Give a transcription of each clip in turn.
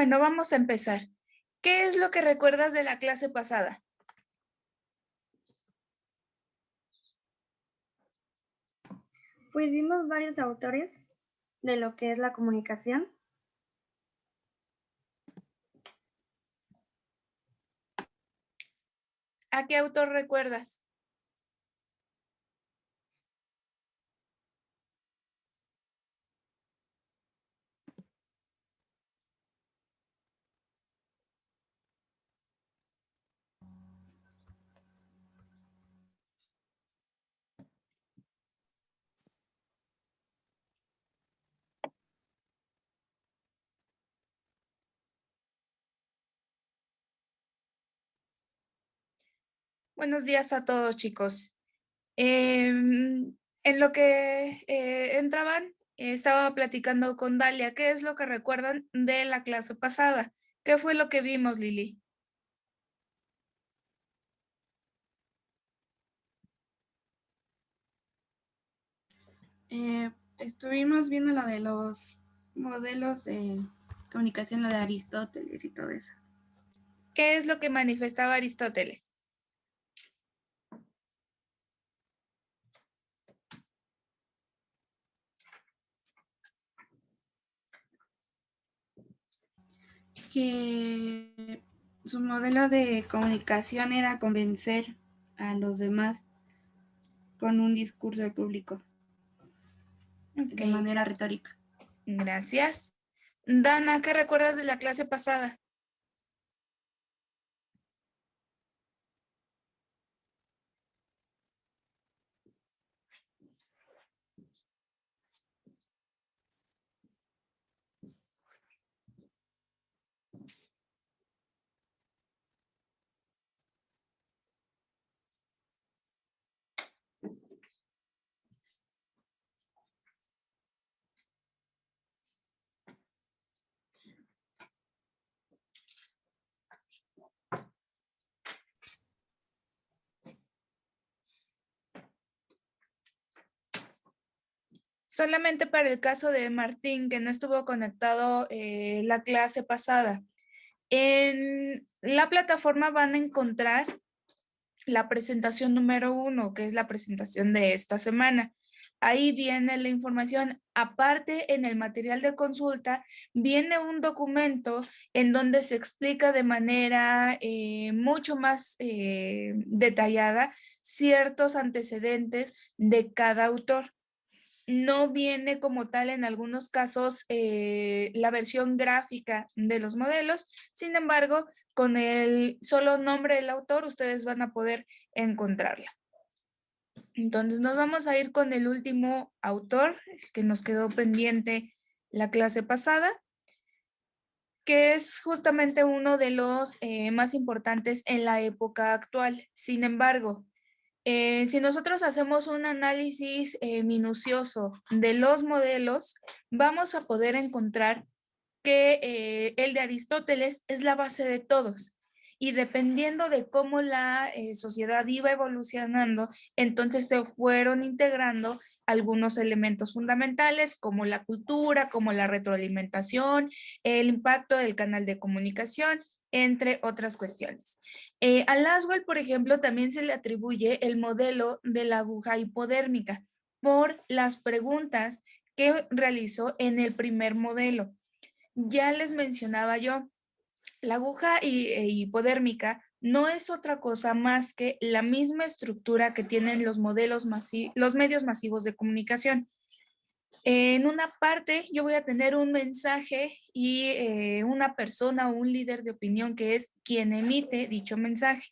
Bueno, vamos a empezar. ¿Qué es lo que recuerdas de la clase pasada? Pues vimos varios autores de lo que es la comunicación. ¿A qué autor recuerdas? Buenos días a todos, chicos. En lo que entraban, estaba platicando con Dalia. ¿Qué es lo que recuerdan de la clase pasada? ¿Qué fue lo que vimos, Lili? Estuvimos viendo la de los modelos de comunicación, la de Aristóteles y todo eso. ¿Qué es lo que manifestaba Aristóteles? Que su modelo de comunicación era convencer a los demás con un discurso público de Ok, manera retórica. gracias. Dana, ¿qué recuerdas de la clase pasada? Solamente para el caso de Martín, que no estuvo conectado la clase pasada. En la plataforma van a encontrar la presentación número 1, que es la presentación de esta semana. Ahí viene la información. Aparte, en el material de consulta, viene un documento en donde se explica de manera mucho más detallada ciertos antecedentes de cada autor. No viene como tal en algunos casos la versión gráfica de los modelos. Sin embargo, con el solo nombre del autor, ustedes van a poder encontrarla. Entonces, nos vamos a ir con el último autor, el que nos quedó pendiente la clase pasada, que es justamente uno de los más importantes en la época actual. Sin embargo, si nosotros hacemos un análisis minucioso de los modelos, vamos a poder encontrar que el de Aristóteles es la base de todos. Y dependiendo de cómo la sociedad iba evolucionando, entonces se fueron integrando algunos elementos fundamentales como la cultura, como la retroalimentación, el impacto del canal de comunicación, entre otras cuestiones. A Laswell, por ejemplo, también se le atribuye el modelo de la aguja hipodérmica por las preguntas que realizó en el primer modelo. Ya les mencionaba yo, la aguja hipodérmica no es otra cosa más que la misma estructura que tienen los los medios masivos de comunicación. En una parte yo voy a tener un mensaje y una persona o un líder de opinión que es quien emite dicho mensaje.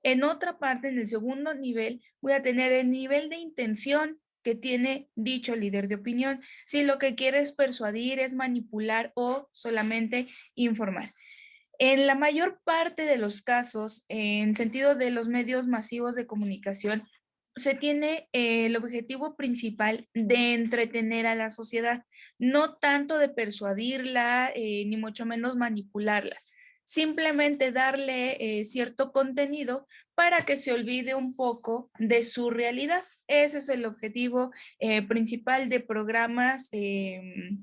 En otra parte, en el segundo nivel, voy a tener el nivel de intención que tiene dicho líder de opinión, si lo que quiere es persuadir, es manipular o solamente informar. En la mayor parte de los casos, en sentido de los medios masivos de comunicación, se tiene el objetivo principal de entretener a la sociedad, no tanto de persuadirla, ni mucho menos manipularla. Simplemente darle cierto contenido para que se olvide un poco de su realidad. Ese es el objetivo principal de programas que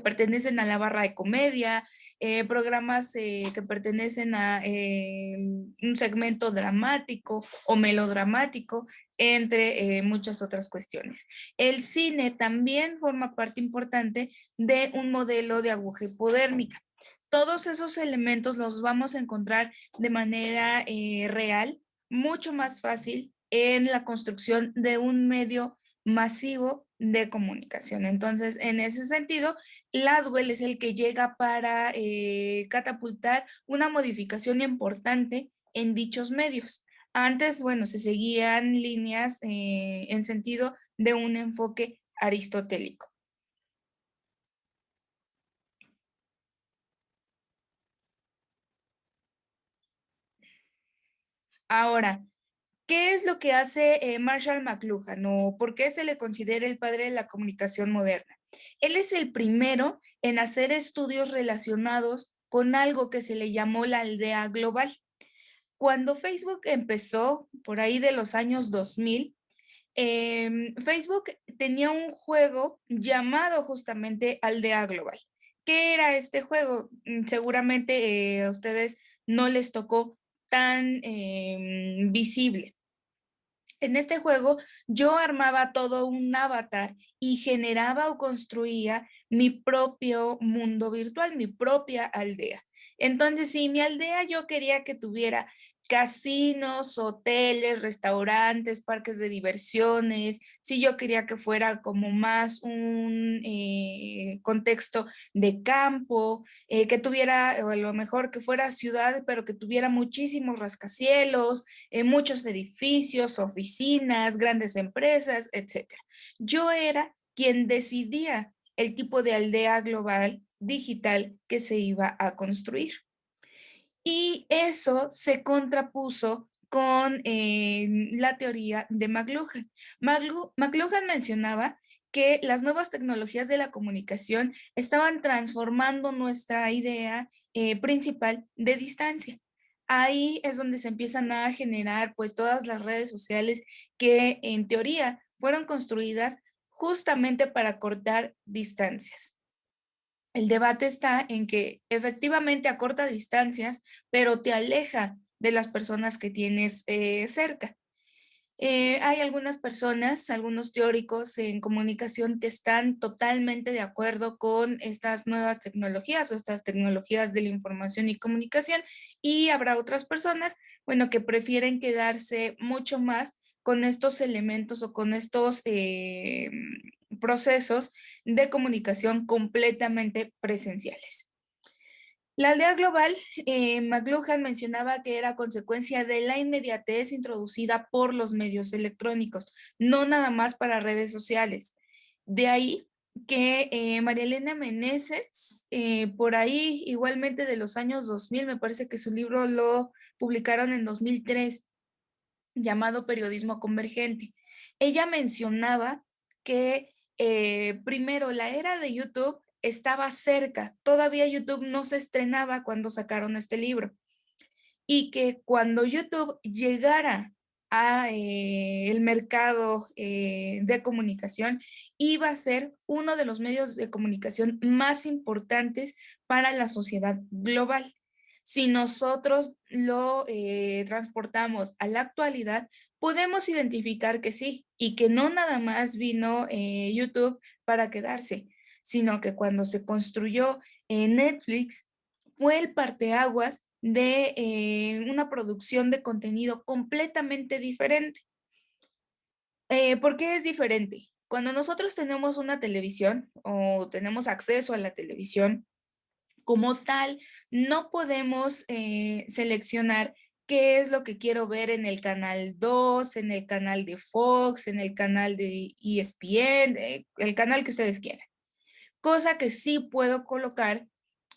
pertenecen a la barra de comedia, programas que pertenecen a un segmento dramático o melodramático, entre muchas otras cuestiones. El cine también forma parte importante de un modelo de aguja hipodérmica. Todos esos elementos los vamos a encontrar de manera real, mucho más fácil en la construcción de un medio masivo de comunicación. Entonces, en ese sentido, Laswell es el que llega para catapultar una modificación importante en dichos medios. Antes, bueno, se seguían líneas en sentido de un enfoque aristotélico. Ahora, ¿qué es lo que hace Marshall McLuhan o por qué se le considera el padre de la comunicación moderna? Él es el primero en hacer estudios relacionados con algo que se le llamó la aldea global. Cuando Facebook empezó, por ahí de los años 2000, Facebook tenía un juego llamado justamente Aldea Global. ¿Qué era este juego? Seguramente a ustedes no les tocó tan visible. En este juego yo armaba todo un avatar y generaba o construía mi propio mundo virtual, mi propia aldea. Entonces, si mi aldea yo quería que tuviera casinos, hoteles, restaurantes, parques de diversiones, si yo quería que fuera como más un contexto de campo, que tuviera, o a lo mejor que fuera ciudad, pero que tuviera muchísimos rascacielos, muchos edificios, oficinas, grandes empresas, etcétera. Yo era quien decidía el tipo de aldea global digital que se iba a construir. Y eso se contrapuso con la teoría de McLuhan. McLuhan mencionaba que las nuevas tecnologías de la comunicación estaban transformando nuestra idea principal de distancia. Ahí es donde se empiezan a generar pues todas las redes sociales que en teoría fueron construidas justamente para cortar distancias. El debate está en que efectivamente acorta distancias, pero te aleja de las personas que tienes cerca. Hay algunas personas, algunos teóricos en comunicación que están totalmente de acuerdo con estas nuevas tecnologías o estas tecnologías de la información y comunicación, y habrá otras personas, bueno, que prefieren quedarse mucho más con estos elementos o con estos procesos de comunicación completamente presenciales. La aldea global, McLuhan mencionaba que era consecuencia de la inmediatez introducida por los medios electrónicos, no nada más para redes sociales. De ahí que María Elena Meneses, por ahí igualmente de los años 2000, me parece que su libro lo publicaron en 2003, llamado Periodismo Convergente. Ella mencionaba que primero la era de YouTube estaba cerca, todavía YouTube no se estrenaba cuando sacaron este libro, y que cuando YouTube llegara a el mercado de comunicación, iba a ser uno de los medios de comunicación más importantes para la sociedad global. Si nosotros lo transportamos a la actualidad, podemos identificar que sí, y que no nada más vino YouTube para quedarse, sino que cuando se construyó Netflix, fue el parteaguas de una producción de contenido completamente diferente. ¿Por qué es diferente? Cuando nosotros tenemos una televisión o tenemos acceso a la televisión, como tal, no podemos seleccionar qué es lo que quiero ver en el canal 2, en el canal de Fox, en el canal de ESPN, el canal que ustedes quieran. Cosa que sí puedo colocar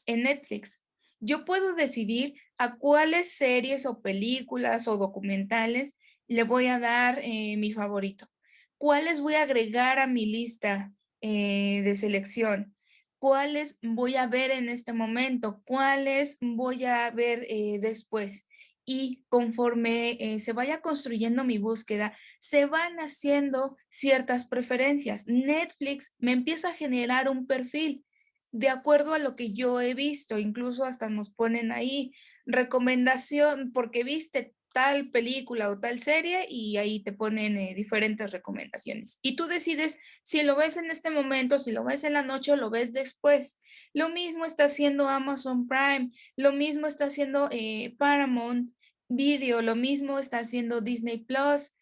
en Netflix. Yo puedo decidir a cuáles series o películas o documentales le voy a dar mi favorito, cuáles voy a agregar a mi lista de selección, cuáles voy a ver en este momento, cuáles voy a ver después. Y conforme se vaya construyendo mi búsqueda, se van haciendo ciertas preferencias. Netflix me empieza a generar un perfil. de acuerdo a lo que yo he visto. Incluso hasta nos ponen ahí recomendación porque viste tal película o tal serie y ahí te ponen diferentes recomendaciones. Y tú decides si lo ves en este momento, si lo ves en la noche o lo ves después. Lo mismo está haciendo Amazon Prime, lo mismo está haciendo Paramount Video, lo mismo está haciendo Disney Plus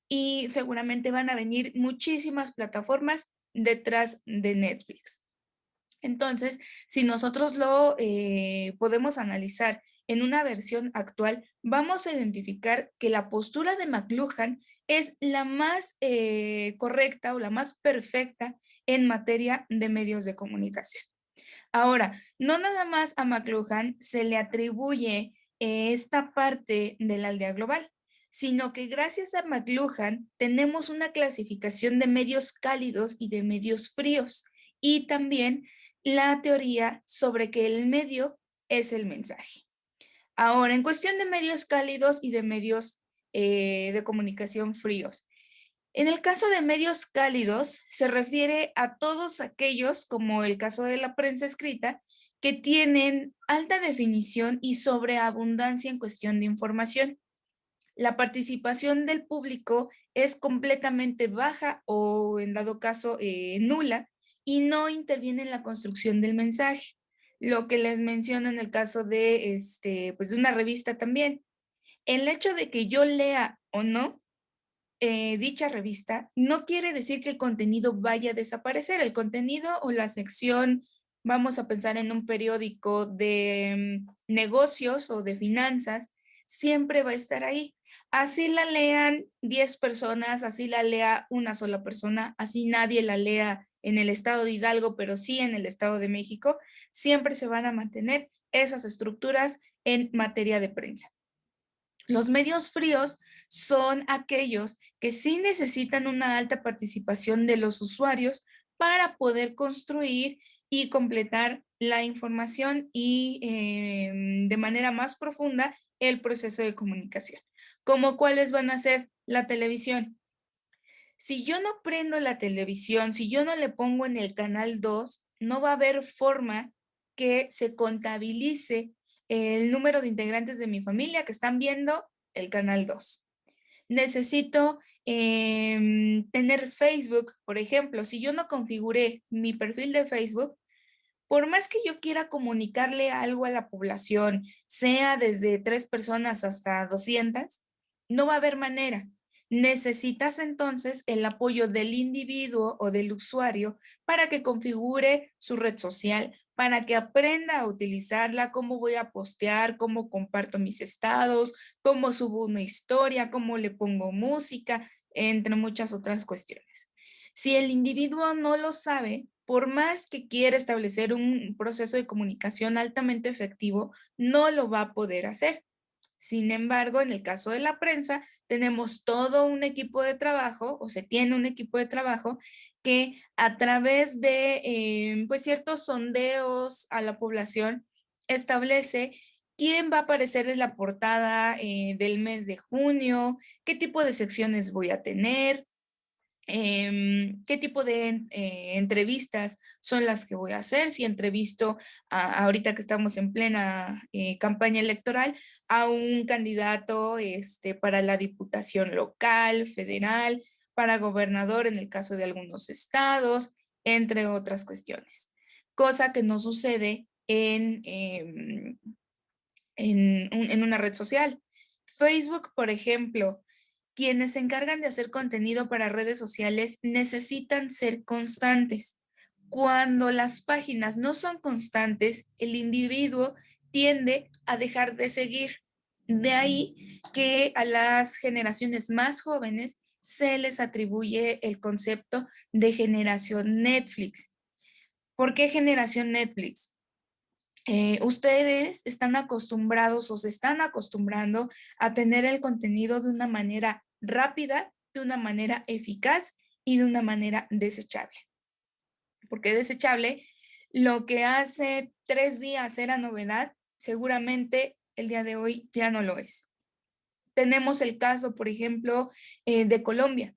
y seguramente van a venir muchísimas plataformas detrás de Netflix. Entonces, si nosotros lo podemos analizar en una versión actual, vamos a identificar que la postura de McLuhan es la más correcta o la más perfecta en materia de medios de comunicación. Ahora, no nada más a McLuhan se le atribuye esta parte de la aldea global, sino que gracias a McLuhan tenemos una clasificación de medios cálidos y de medios fríos y también la teoría sobre que el medio es el mensaje. Ahora, en cuestión de medios cálidos y de medios de comunicación fríos, en el caso de medios cálidos, se refiere a todos aquellos, como el caso de la prensa escrita, que tienen alta definición y sobreabundancia en cuestión de información. La participación del público es completamente baja o, en dado caso, nula y no interviene en la construcción del mensaje. Lo que les menciono en el caso de, pues de una revista también. El hecho de que yo lea o no dicha revista, no quiere decir que el contenido vaya a desaparecer. El contenido o la sección, vamos a pensar en un periódico de negocios o de finanzas, siempre va a estar ahí. Así la lean 10 personas, así la lea una sola persona, así nadie la lea en el estado de Hidalgo, pero sí en el estado de México, siempre se van a mantener esas estructuras en materia de prensa. Los medios fríos son aquellos que sí necesitan una alta participación de los usuarios para poder construir y completar la información y de manera más profunda el proceso de comunicación. ¿Como cuáles van a ser la televisión? Si yo no prendo la televisión, si yo no le pongo en el canal 2, no va a haber forma que se contabilice el número de integrantes de mi familia que están viendo el canal 2. Necesito tener Facebook, por ejemplo. Si yo no configuré mi perfil de Facebook, por más que yo quiera comunicarle algo a la población, sea desde 3 personas hasta 200, no va a haber manera. Necesitas entonces el apoyo del individuo o del usuario para que configure su red social, para que aprenda a utilizarla, cómo voy a postear, cómo comparto mis estados, cómo subo una historia, cómo le pongo música, entre muchas otras cuestiones. Si el individuo no lo sabe, por más que quiera establecer un proceso de comunicación altamente efectivo, no lo va a poder hacer. Sin embargo, en el caso de la prensa, tenemos todo un equipo de trabajo, o se tiene un equipo de trabajo, que a través de pues ciertos sondeos a la población establece quién va a aparecer en la portada del mes de junio, qué tipo de secciones voy a tener, qué tipo de entrevistas son las que voy a hacer, si entrevisto ahorita que estamos en plena campaña electoral a un candidato para la diputación local, federal, para gobernador en el caso de algunos estados, entre otras cuestiones. Cosa que no sucede en una red social. Facebook, por ejemplo, quienes se encargan de hacer contenido para redes sociales necesitan ser constantes. Cuando las páginas no son constantes, el individuo tiende a dejar de seguir. De ahí que a las generaciones más jóvenes se les atribuye el concepto de generación Netflix. ¿Por qué generación Netflix? Ustedes están acostumbrados o se están acostumbrando a tener el contenido de una manera rápida, de una manera eficaz y de una manera desechable. Porque desechable, lo que hace 3 días era novedad, seguramente el día de hoy ya no lo es. Tenemos el caso, por ejemplo, de Colombia.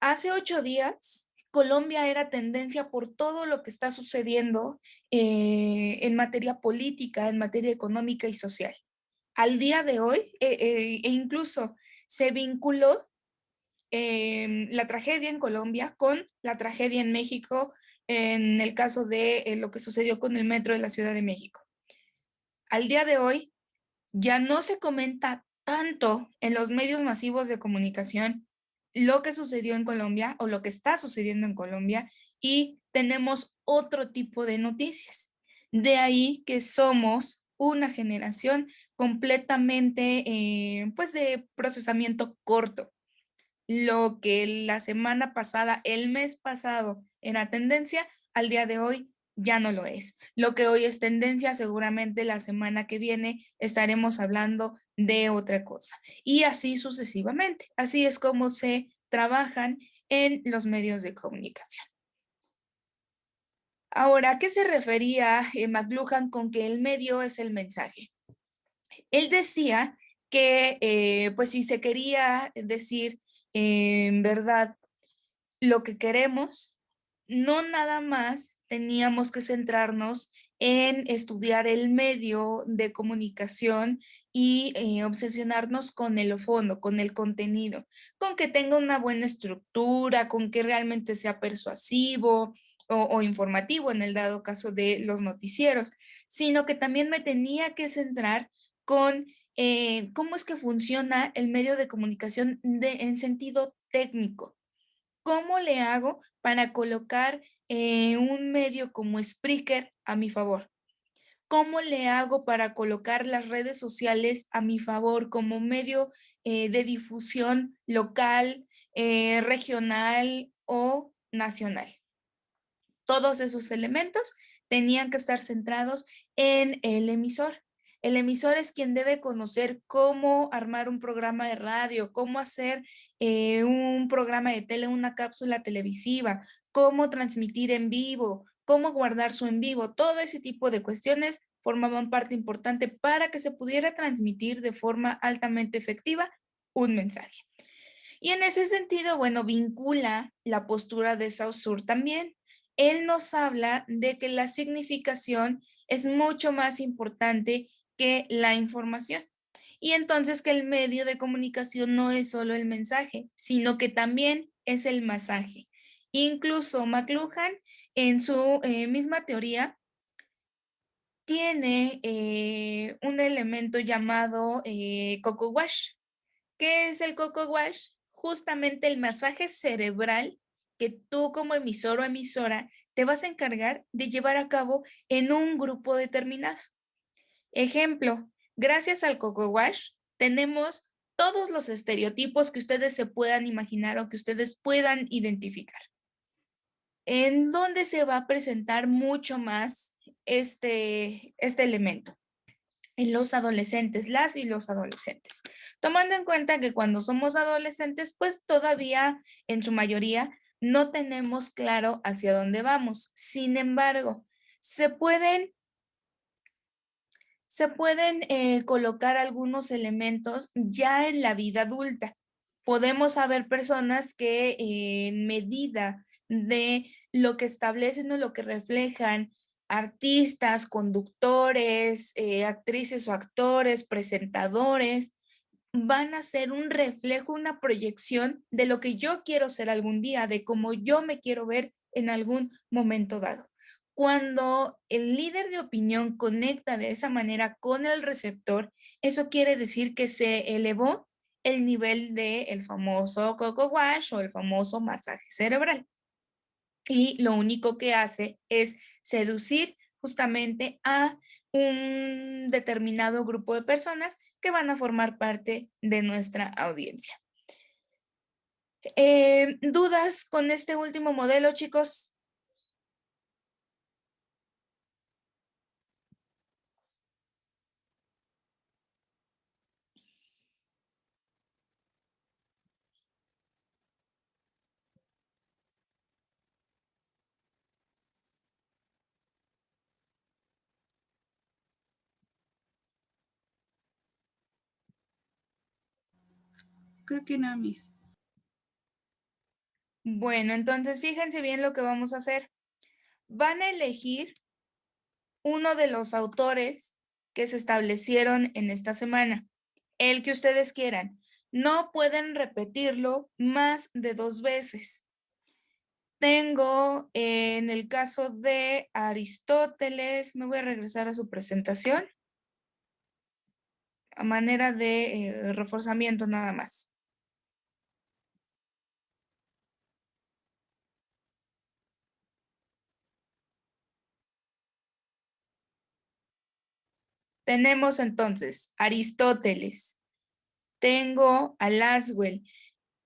Hace 8 días, Colombia era tendencia por todo lo que está sucediendo en materia política, en materia económica y social. Al día de hoy, e incluso se vinculó la tragedia en Colombia con la tragedia en México en el caso de lo que sucedió con el metro de la Ciudad de México. Al día de hoy ya no se comenta tanto en los medios masivos de comunicación lo que sucedió en Colombia o lo que está sucediendo en Colombia y tenemos otro tipo de noticias. De ahí que somos una generación completamente pues de procesamiento corto. Lo que la semana pasada, el mes pasado era tendencia, al día de hoy ya no lo es. Lo que hoy es tendencia, seguramente la semana que viene estaremos hablando de otra cosa. Y así sucesivamente. Así es como se trabajan en los medios de comunicación. Ahora, ¿a qué se refería McLuhan con que el medio es el mensaje? Él decía que, pues si se quería decir en verdad lo que queremos, no nada más teníamos que centrarnos en estudiar el medio de comunicación y obsesionarnos con el fondo, con el contenido, con que tenga una buena estructura, con que realmente sea persuasivo o informativo en el dado caso de los noticieros, sino que también me tenía que centrar con cómo es que funciona el medio de comunicación en sentido técnico. ¿Cómo le hago para colocar un medio como Spreaker a mi favor? ¿Cómo le hago para colocar las redes sociales a mi favor como medio de difusión local, regional o nacional? Todos esos elementos tenían que estar centrados en el emisor. El emisor es quien debe conocer cómo armar un programa de radio, cómo hacer un programa de tele, una cápsula televisiva, cómo transmitir en vivo, cómo guardar su en vivo. Todo ese tipo de cuestiones formaban parte importante para que se pudiera transmitir de forma altamente efectiva un mensaje. Y en ese sentido, bueno, vincula la postura de Saussure también. Él nos habla de que la significación es mucho más importante que la información. Y entonces que el medio de comunicación no es solo el mensaje, sino que también es el masaje. Incluso McLuhan, en su misma teoría, tiene un elemento llamado coco wash. ¿Qué es el coco wash? Justamente el masaje cerebral que tú como emisor o emisora te vas a encargar de llevar a cabo en un grupo determinado. Ejemplo, gracias al coco wash tenemos todos los estereotipos que ustedes se puedan imaginar o que ustedes puedan identificar. ¿En dónde se va a presentar mucho más este elemento? En los adolescentes, las y los adolescentes. Tomando en cuenta que cuando somos adolescentes, pues todavía en su mayoría no tenemos claro hacia dónde vamos. Sin embargo, se pueden colocar algunos elementos ya en la vida adulta. Podemos haber personas que en medida de lo que establecen o lo que reflejan artistas, conductores, actrices o actores, presentadores, van a ser un reflejo, una proyección de lo que yo quiero ser algún día, de cómo yo me quiero ver en algún momento dado. Cuando el líder de opinión conecta de esa manera con el receptor, eso quiere decir que se elevó el nivel del famoso coco wash o el famoso masaje cerebral. Y lo único que hace es seducir justamente a un determinado grupo de personas que van a formar parte de nuestra audiencia. ¿Dudas con este último modelo, chicos? Creo que no, Miss. Bueno, entonces fíjense bien lo que vamos a hacer. Van a elegir uno de los autores que se establecieron en esta semana, el que ustedes quieran. No pueden repetirlo más de 2 veces. Tengo en el caso de Aristóteles, me voy a regresar a su presentación a manera de reforzamiento nada más. Tenemos entonces Aristóteles. Tengo a Laswell.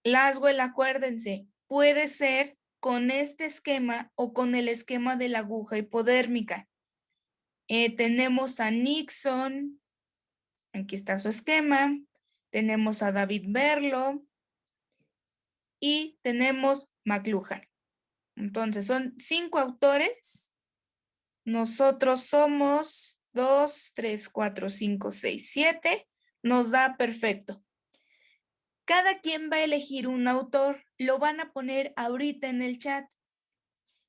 Laswell, acuérdense, puede ser con este esquema o con el esquema de la aguja hipodérmica. Tenemos a Nixon. Aquí está su esquema. Tenemos a David Berlo. Y tenemos McLuhan. Entonces, son 5 autores. Nosotros somos 2, 3, 4, 5, 6, 7. Nos da perfecto. Cada quien va a elegir un autor. Lo van a poner ahorita en el chat.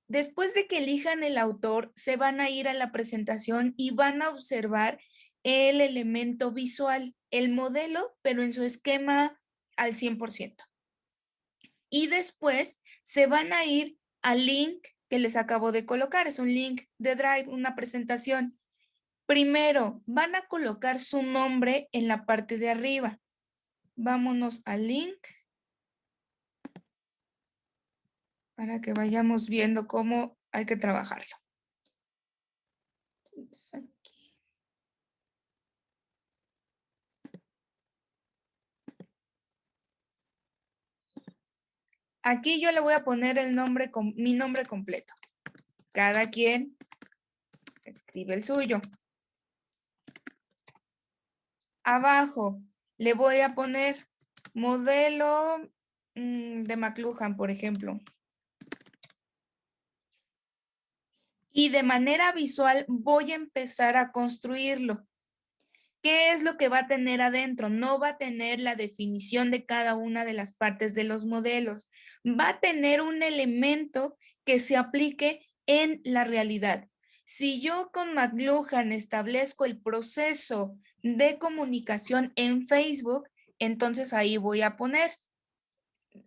Después de que elijan el autor, se van a ir a la presentación y van a observar el elemento visual, el modelo, pero en su esquema al 100%. Y después se van a ir al link que les acabo de colocar. Es un link de Drive, una presentación. Primero, van a colocar su nombre en la parte de arriba. Vámonos al link para que vayamos viendo cómo hay que trabajarlo. Entonces, aquí. Aquí yo le voy a poner el nombre, mi nombre completo. Cada quien escribe el suyo. Abajo le voy a poner modelo de McLuhan, por ejemplo. Y de manera visual voy a empezar a construirlo. ¿Qué es lo que va a tener adentro? No va a tener la definición de cada una de las partes de los modelos. Va a tener un elemento que se aplique en la realidad. Si yo con McLuhan establezco el proceso de comunicación en Facebook, entonces ahí voy a poner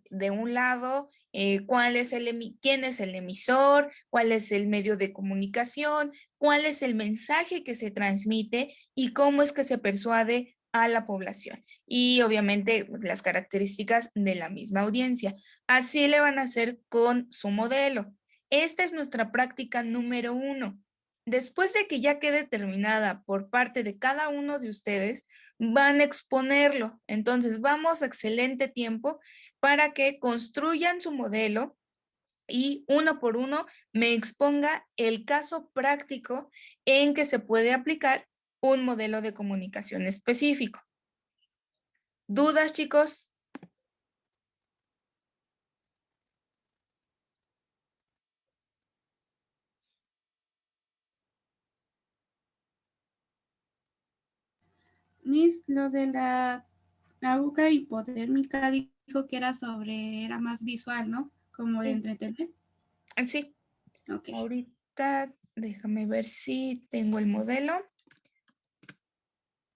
de un lado quién es el emisor, cuál es el medio de comunicación, cuál es el mensaje que se transmite y cómo es que se persuade a la población. Y obviamente las características de la misma audiencia. Así le van a hacer con su modelo. Esta es nuestra práctica número 1. Después de que ya quede terminada por parte de cada uno de ustedes, van a exponerlo. Entonces, vamos a excelente tiempo para que construyan su modelo y uno por uno me exponga el caso práctico en que se puede aplicar un modelo de comunicación específico. ¿Dudas, chicos? Miss, lo de la aguja hipodérmica dijo que era más visual, ¿no? Como de entretener. Sí. Ok. Ahorita déjame ver si tengo el modelo.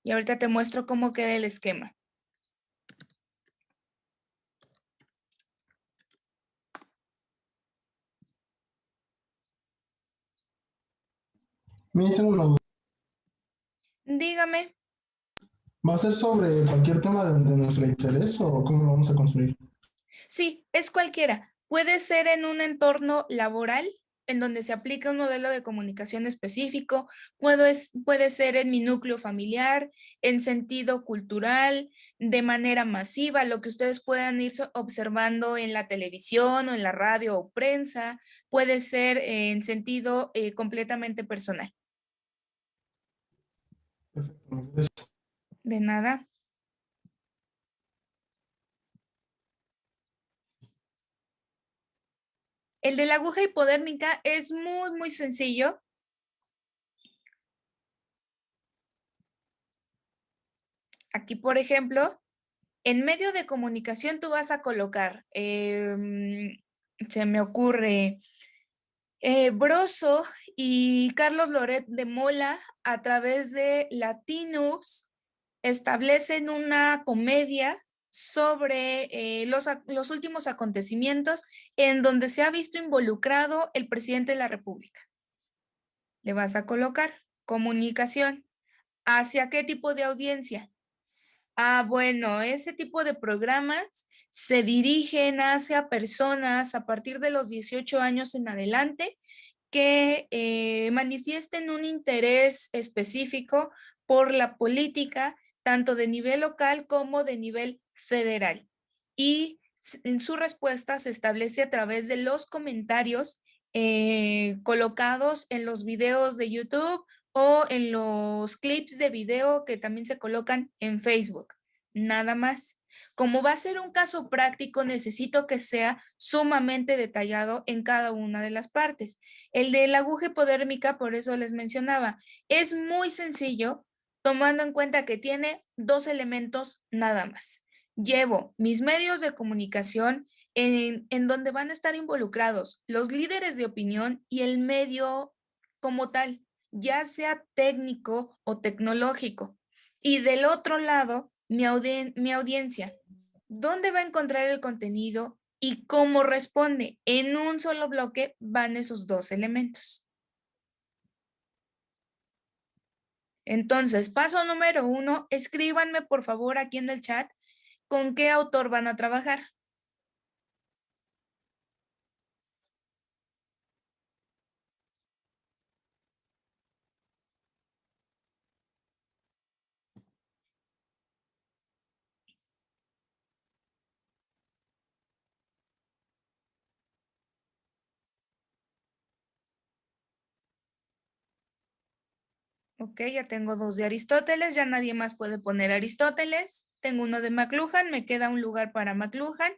Y ahorita te muestro cómo queda el esquema. Me hice una duda. Dígame. ¿Va a ser sobre cualquier tema de nuestro interés o cómo lo vamos a construir? Sí, es cualquiera. Puede ser en un entorno laboral en donde se aplica un modelo de comunicación específico, puede ser en mi núcleo familiar, en sentido cultural, de manera masiva, lo que ustedes puedan ir observando en la televisión o en la radio o prensa, puede ser en sentido completamente personal. Perfecto. De nada. El de la aguja hipodérmica es muy, muy sencillo. Aquí, por ejemplo, en medio de comunicación tú vas a colocar se me ocurre, Broso y Carlos Loret de Mola, a través de Latinus, establecen una comedia sobre los últimos acontecimientos en donde se ha visto involucrado el presidente de la República. Le vas a colocar comunicación. ¿Hacia qué tipo de audiencia? Ah, bueno, ese tipo de programas se dirigen hacia personas a partir de los 18 años en adelante que manifiesten un interés específico por la política, tanto de nivel local como de nivel federal. Y en su respuesta se establece a través de los comentarios colocados en los videos de YouTube o en los clips de video que también se colocan en Facebook. Nada más. Como va a ser un caso práctico, necesito que sea sumamente detallado en cada una de las partes. El de la aguja hipodérmica, por eso les mencionaba, es muy sencillo tomando en cuenta que tiene dos elementos nada más. Llevo mis medios de comunicación en donde van a estar involucrados los líderes de opinión y el medio como tal, ya sea técnico o tecnológico. Y del otro lado, mi audiencia. ¿Dónde va a encontrar el contenido y cómo responde? En un solo bloque van esos dos elementos. Entonces, paso número 1, escríbanme por favor aquí en el chat con qué autor van a trabajar. Ok, ya tengo dos de Aristóteles, ya nadie más puede poner Aristóteles. Tengo uno de McLuhan, me queda un lugar para McLuhan.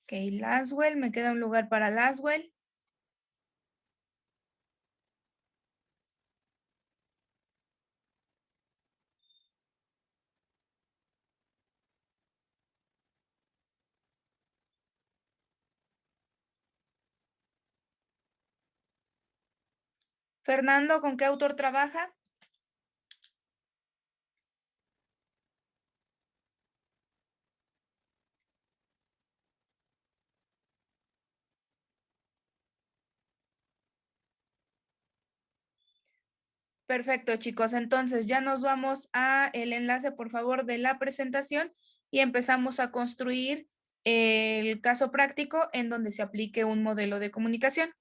Ok, Laswell, me queda un lugar para Laswell. Fernando, ¿con qué autor trabaja? Perfecto, chicos. Entonces ya nos vamos a el enlace, por favor, de la presentación y empezamos a construir el caso práctico en donde se aplique un modelo de comunicación.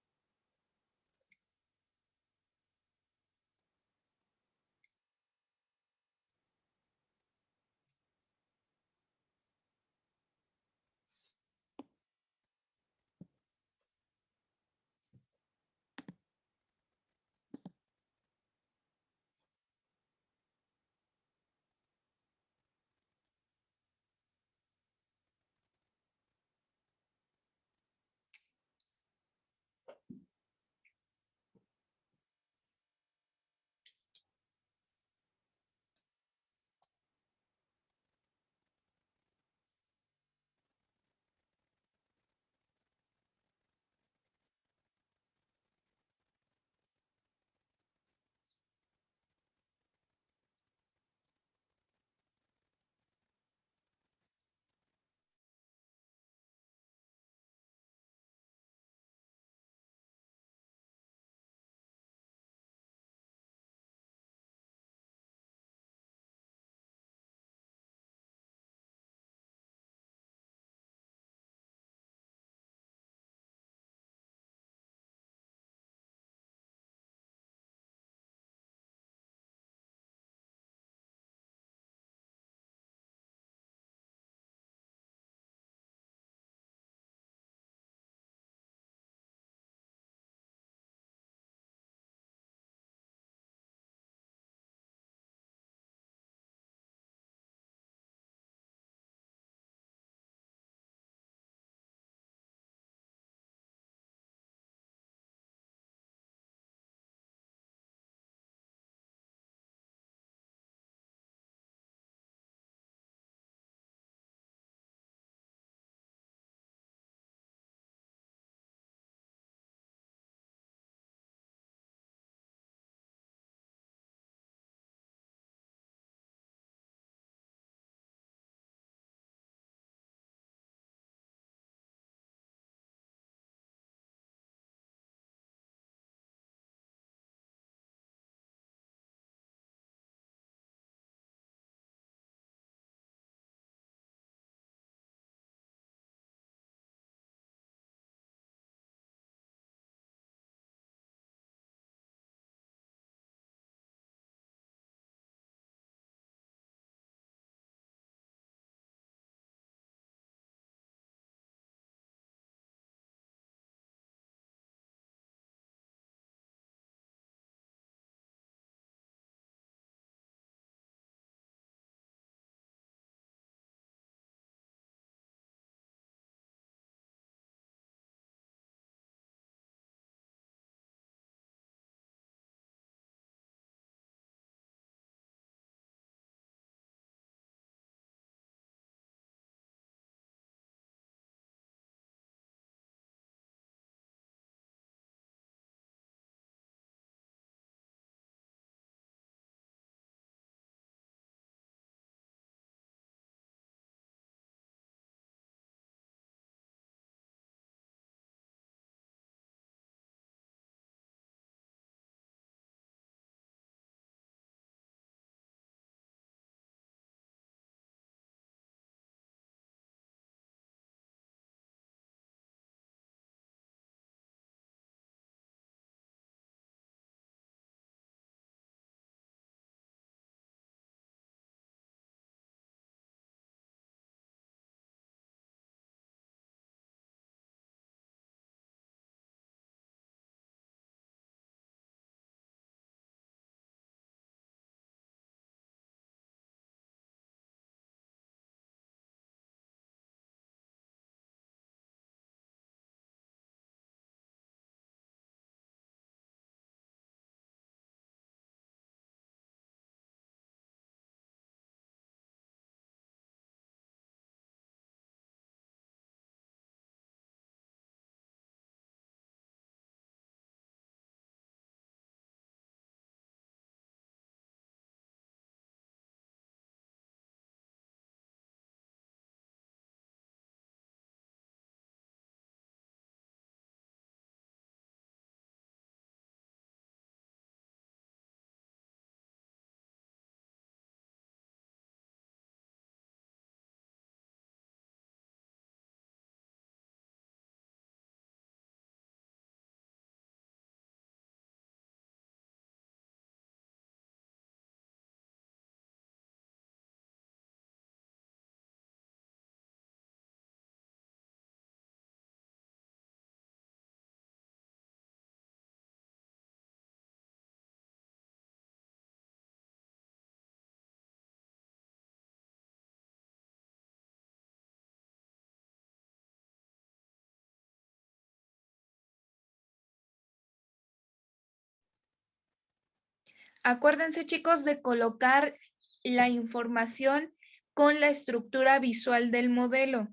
Acuérdense, chicos, de colocar la información con la estructura visual del modelo.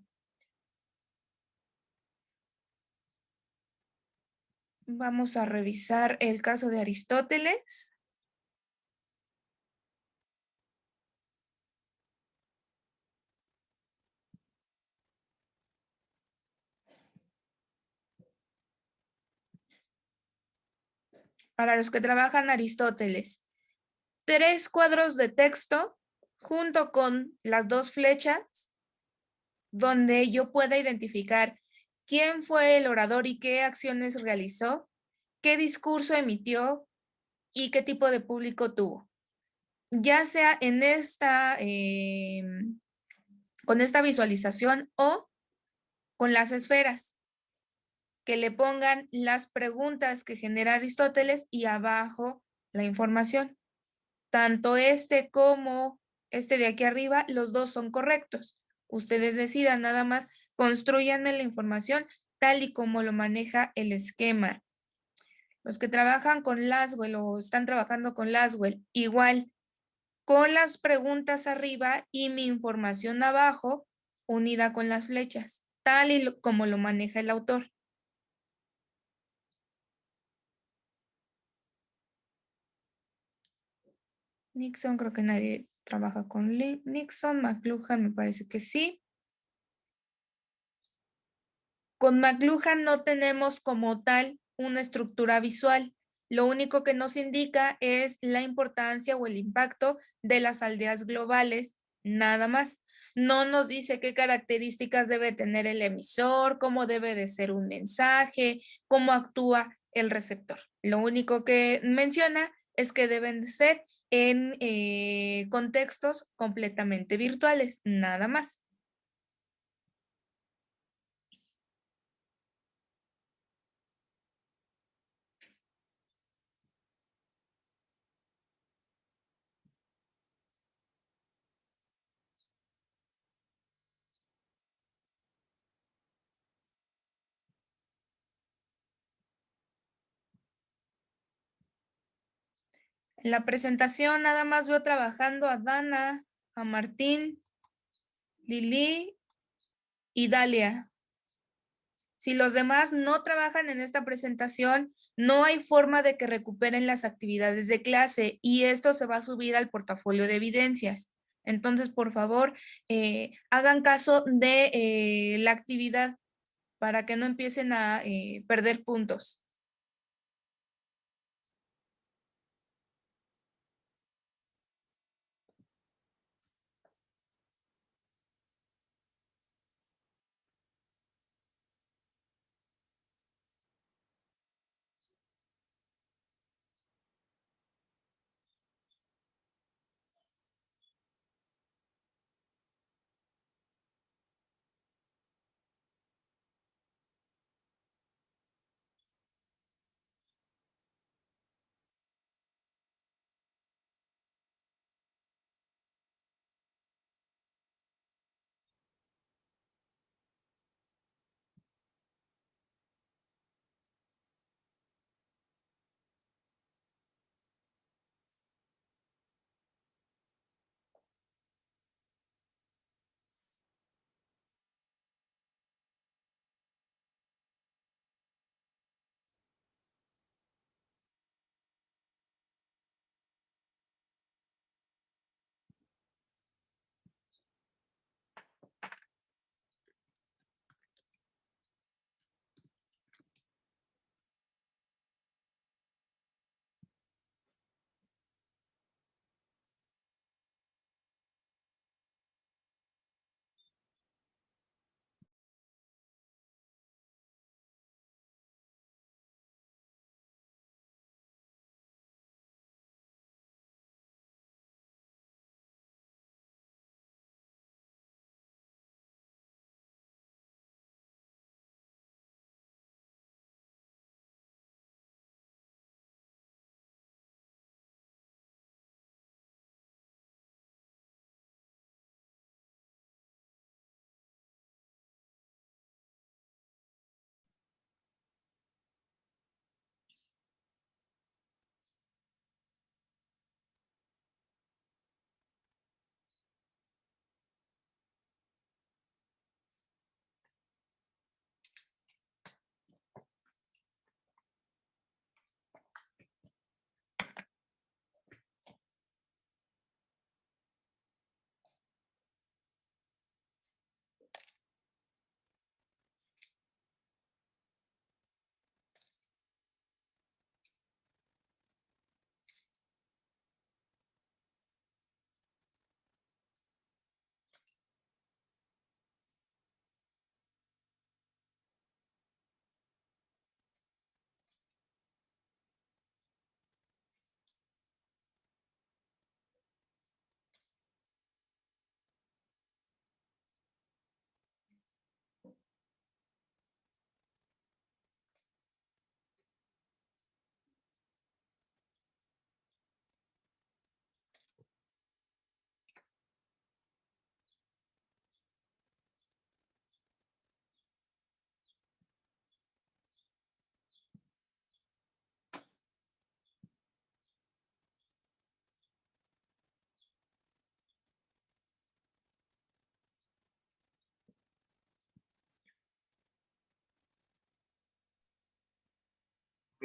Vamos a revisar el caso de Aristóteles. Para los que trabajan Aristóteles, 3 cuadros de texto junto con las 2 flechas donde yo pueda identificar quién fue el orador y qué acciones realizó, qué discurso emitió y qué tipo de público tuvo. Ya sea en esta, con esta visualización o con las esferas, que le pongan las preguntas que genera Aristóteles y abajo la información. Tanto este como este de aquí arriba, los dos son correctos. Ustedes decidan, nada más construyanme la información tal y como lo maneja el esquema. Los que trabajan con Laswell o están trabajando con Laswell, igual, con las preguntas arriba y mi información abajo, unida con las flechas, tal y como lo maneja el autor. Nixon, creo que nadie trabaja con Nixon. McLuhan me parece que sí. Con McLuhan no tenemos como tal una estructura visual. Lo único que nos indica es la importancia o el impacto de las aldeas globales, nada más. No nos dice qué características debe tener el emisor, cómo debe de ser un mensaje, cómo actúa el receptor. Lo único que menciona es que deben de ser en contextos completamente virtuales, nada más. En la presentación nada más veo trabajando a Dana, a Martín, Lili y Dalia. Si los demás no trabajan en esta presentación, no hay forma de que recuperen las actividades de clase y esto se va a subir al portafolio de evidencias. Entonces, por favor, hagan caso de la actividad para que no empiecen a perder puntos.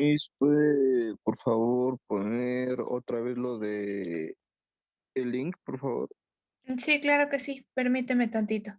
Miss, ¿puede por favor poner otra vez lo de el link, por favor? Sí, claro que sí. Permíteme tantito.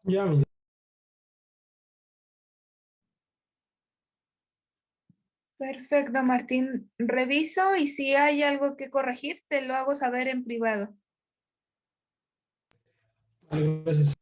Ya, Miss. Perfecto, Martín. Reviso y si hay algo que corregir, te lo hago saber en privado. Vale, gracias.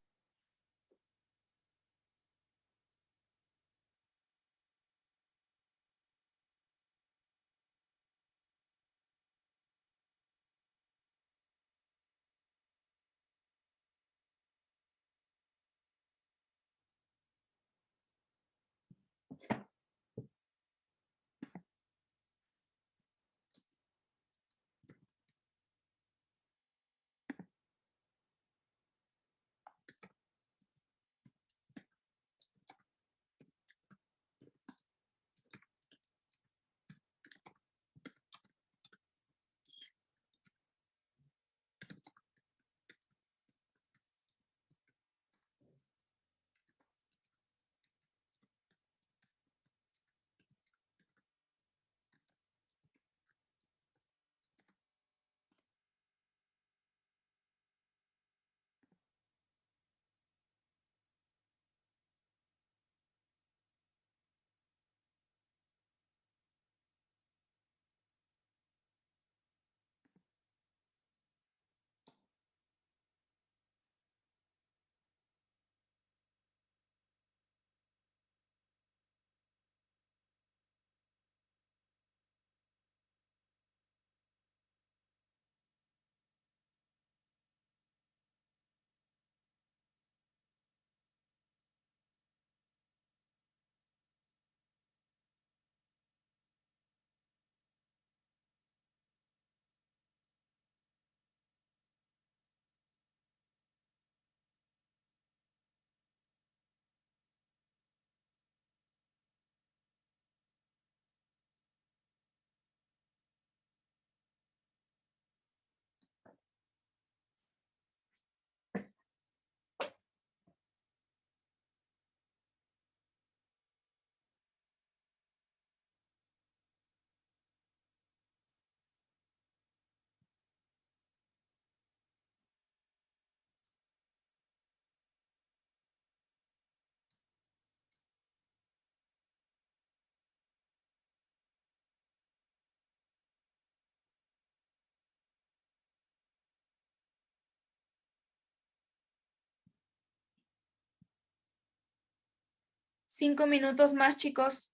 5 minutos más, chicos.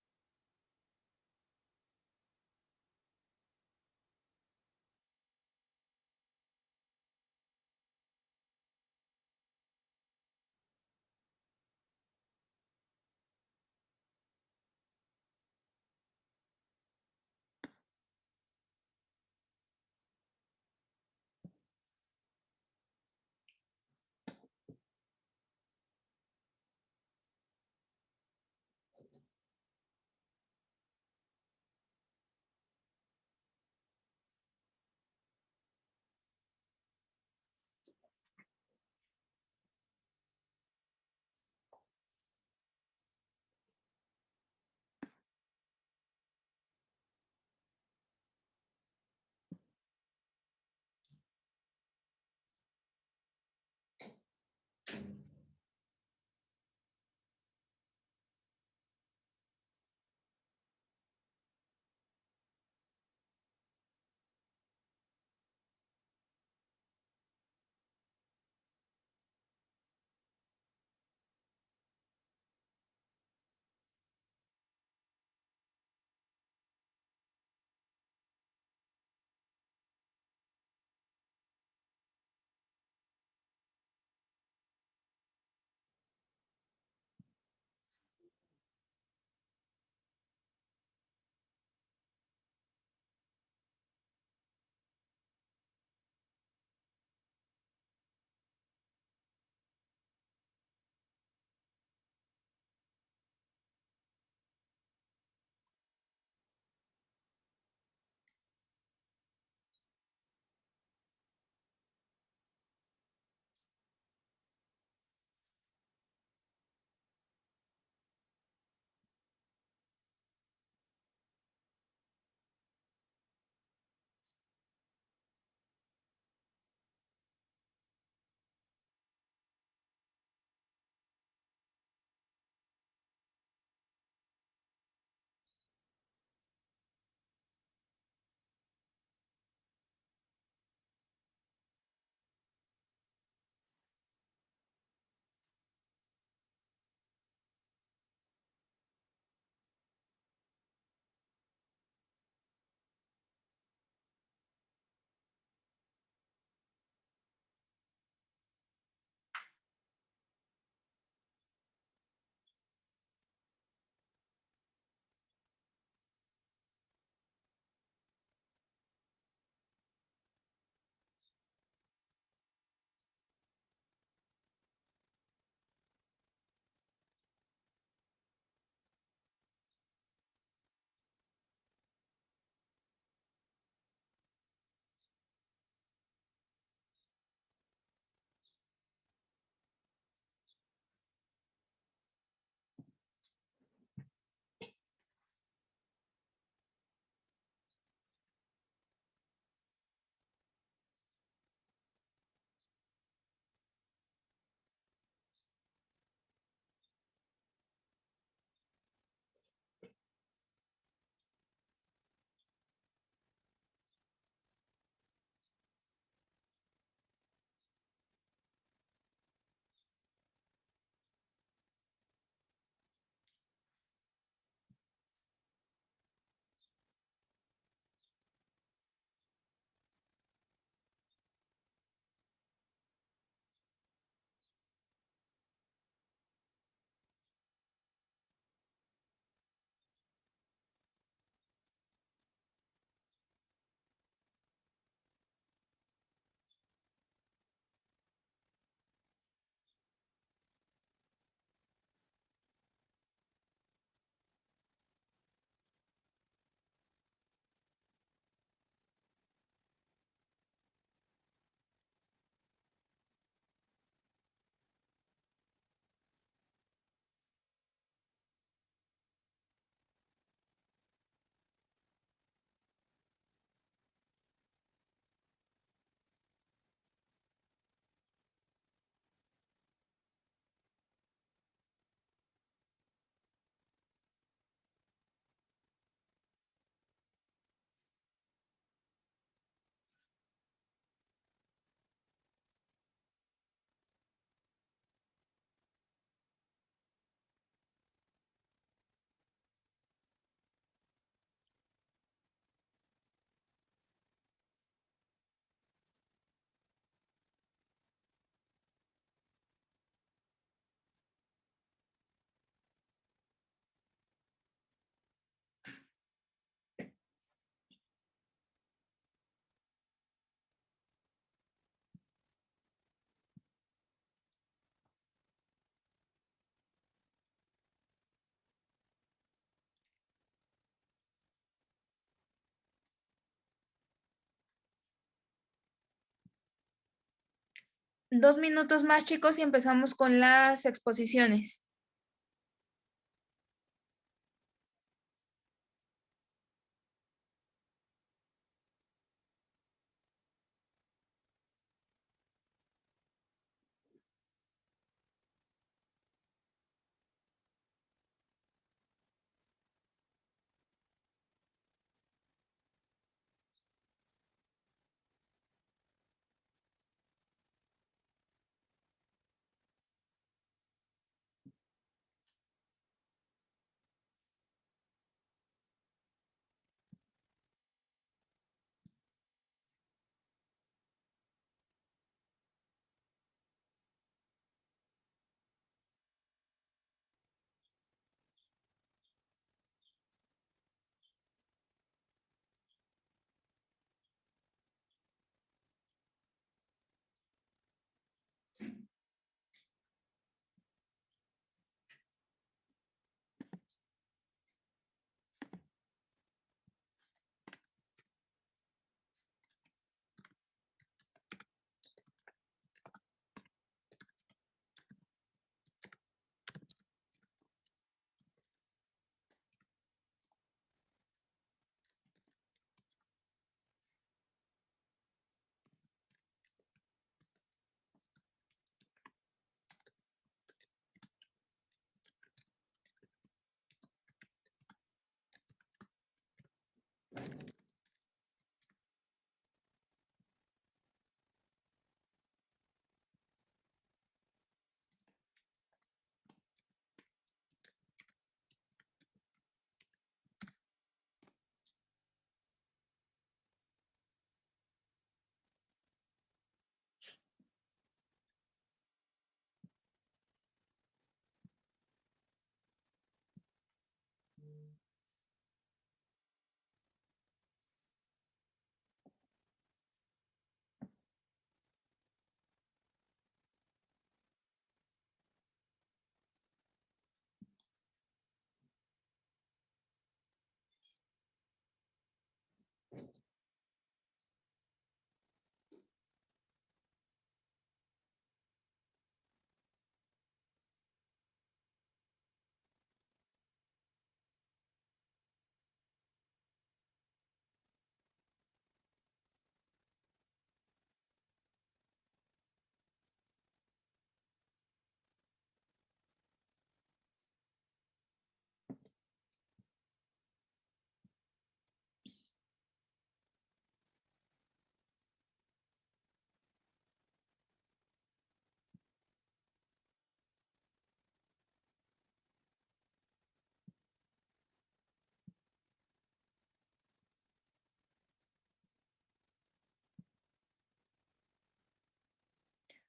2 minutos más, chicos, y empezamos con las exposiciones.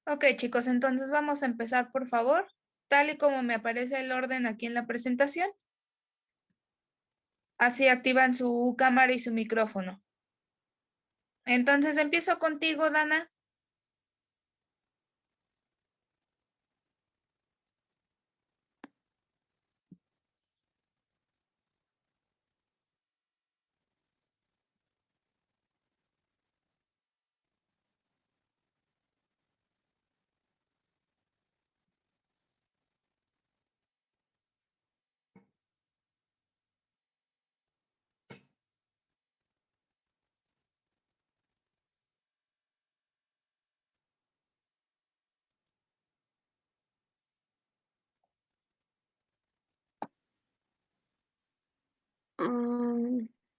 Ok, chicos, entonces vamos a empezar, por favor, tal y como me aparece el orden aquí en la presentación. Así activan su cámara y su micrófono. Entonces empiezo contigo, Dana.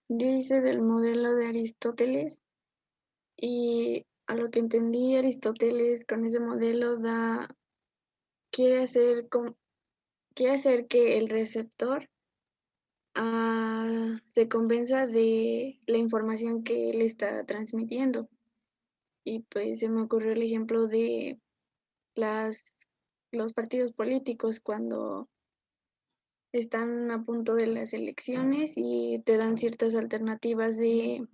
Yo hice del modelo de Aristóteles y a lo que entendí, Aristóteles con ese modelo quiere hacer, quiere hacer que el receptor se convenza de la información que él está transmitiendo. Y pues se me ocurrió el ejemplo de los partidos políticos cuando están a punto de las elecciones y te dan ciertas alternativas de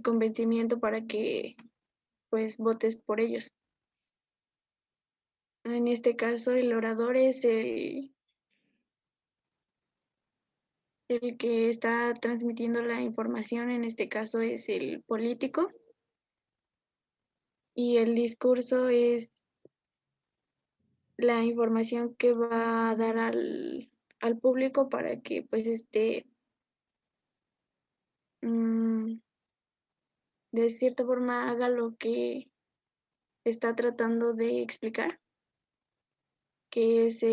convencimiento para que pues votes por ellos. En este caso, el orador es el que está transmitiendo la información, en este caso es el político, y el discurso es la información que va a dar al público para que pues mm, de cierta forma haga lo que está tratando de explicar, que es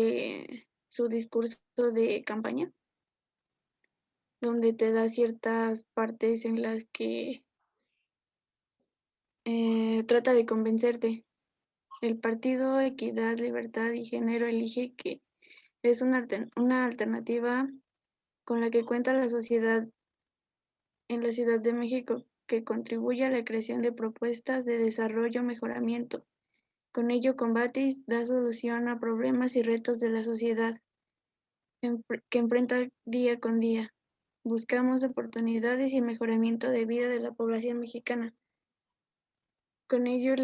su discurso de campaña, donde te da ciertas partes en las que trata de convencerte. El partido Equidad, Libertad y Género elige que es una alternativa con la que cuenta la sociedad en la Ciudad de México, que contribuye a la creación de propuestas de desarrollo, mejoramiento. Con ello combate y da solución a problemas y retos de la sociedad que enfrenta día con día. Buscamos oportunidades y mejoramiento de vida de la población mexicana. Con ello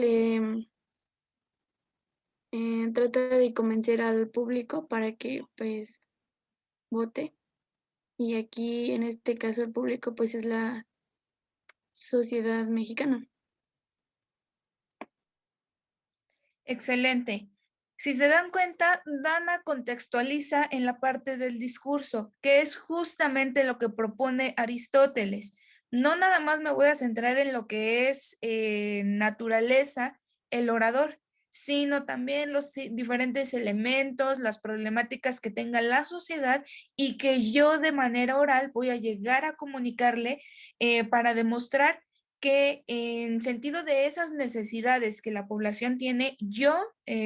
trata de convencer al público para que pues vote. Y aquí en este caso el público pues es la sociedad mexicana. Excelente. Si se dan cuenta, Dana contextualiza en la parte del discurso, que es justamente lo que propone Aristóteles. No nada más me voy a centrar en lo que es naturaleza, el orador, sino también los diferentes elementos, las problemáticas que tenga la sociedad y que yo de manera oral voy a llegar a comunicarle para demostrar que en sentido de esas necesidades que la población tiene, yo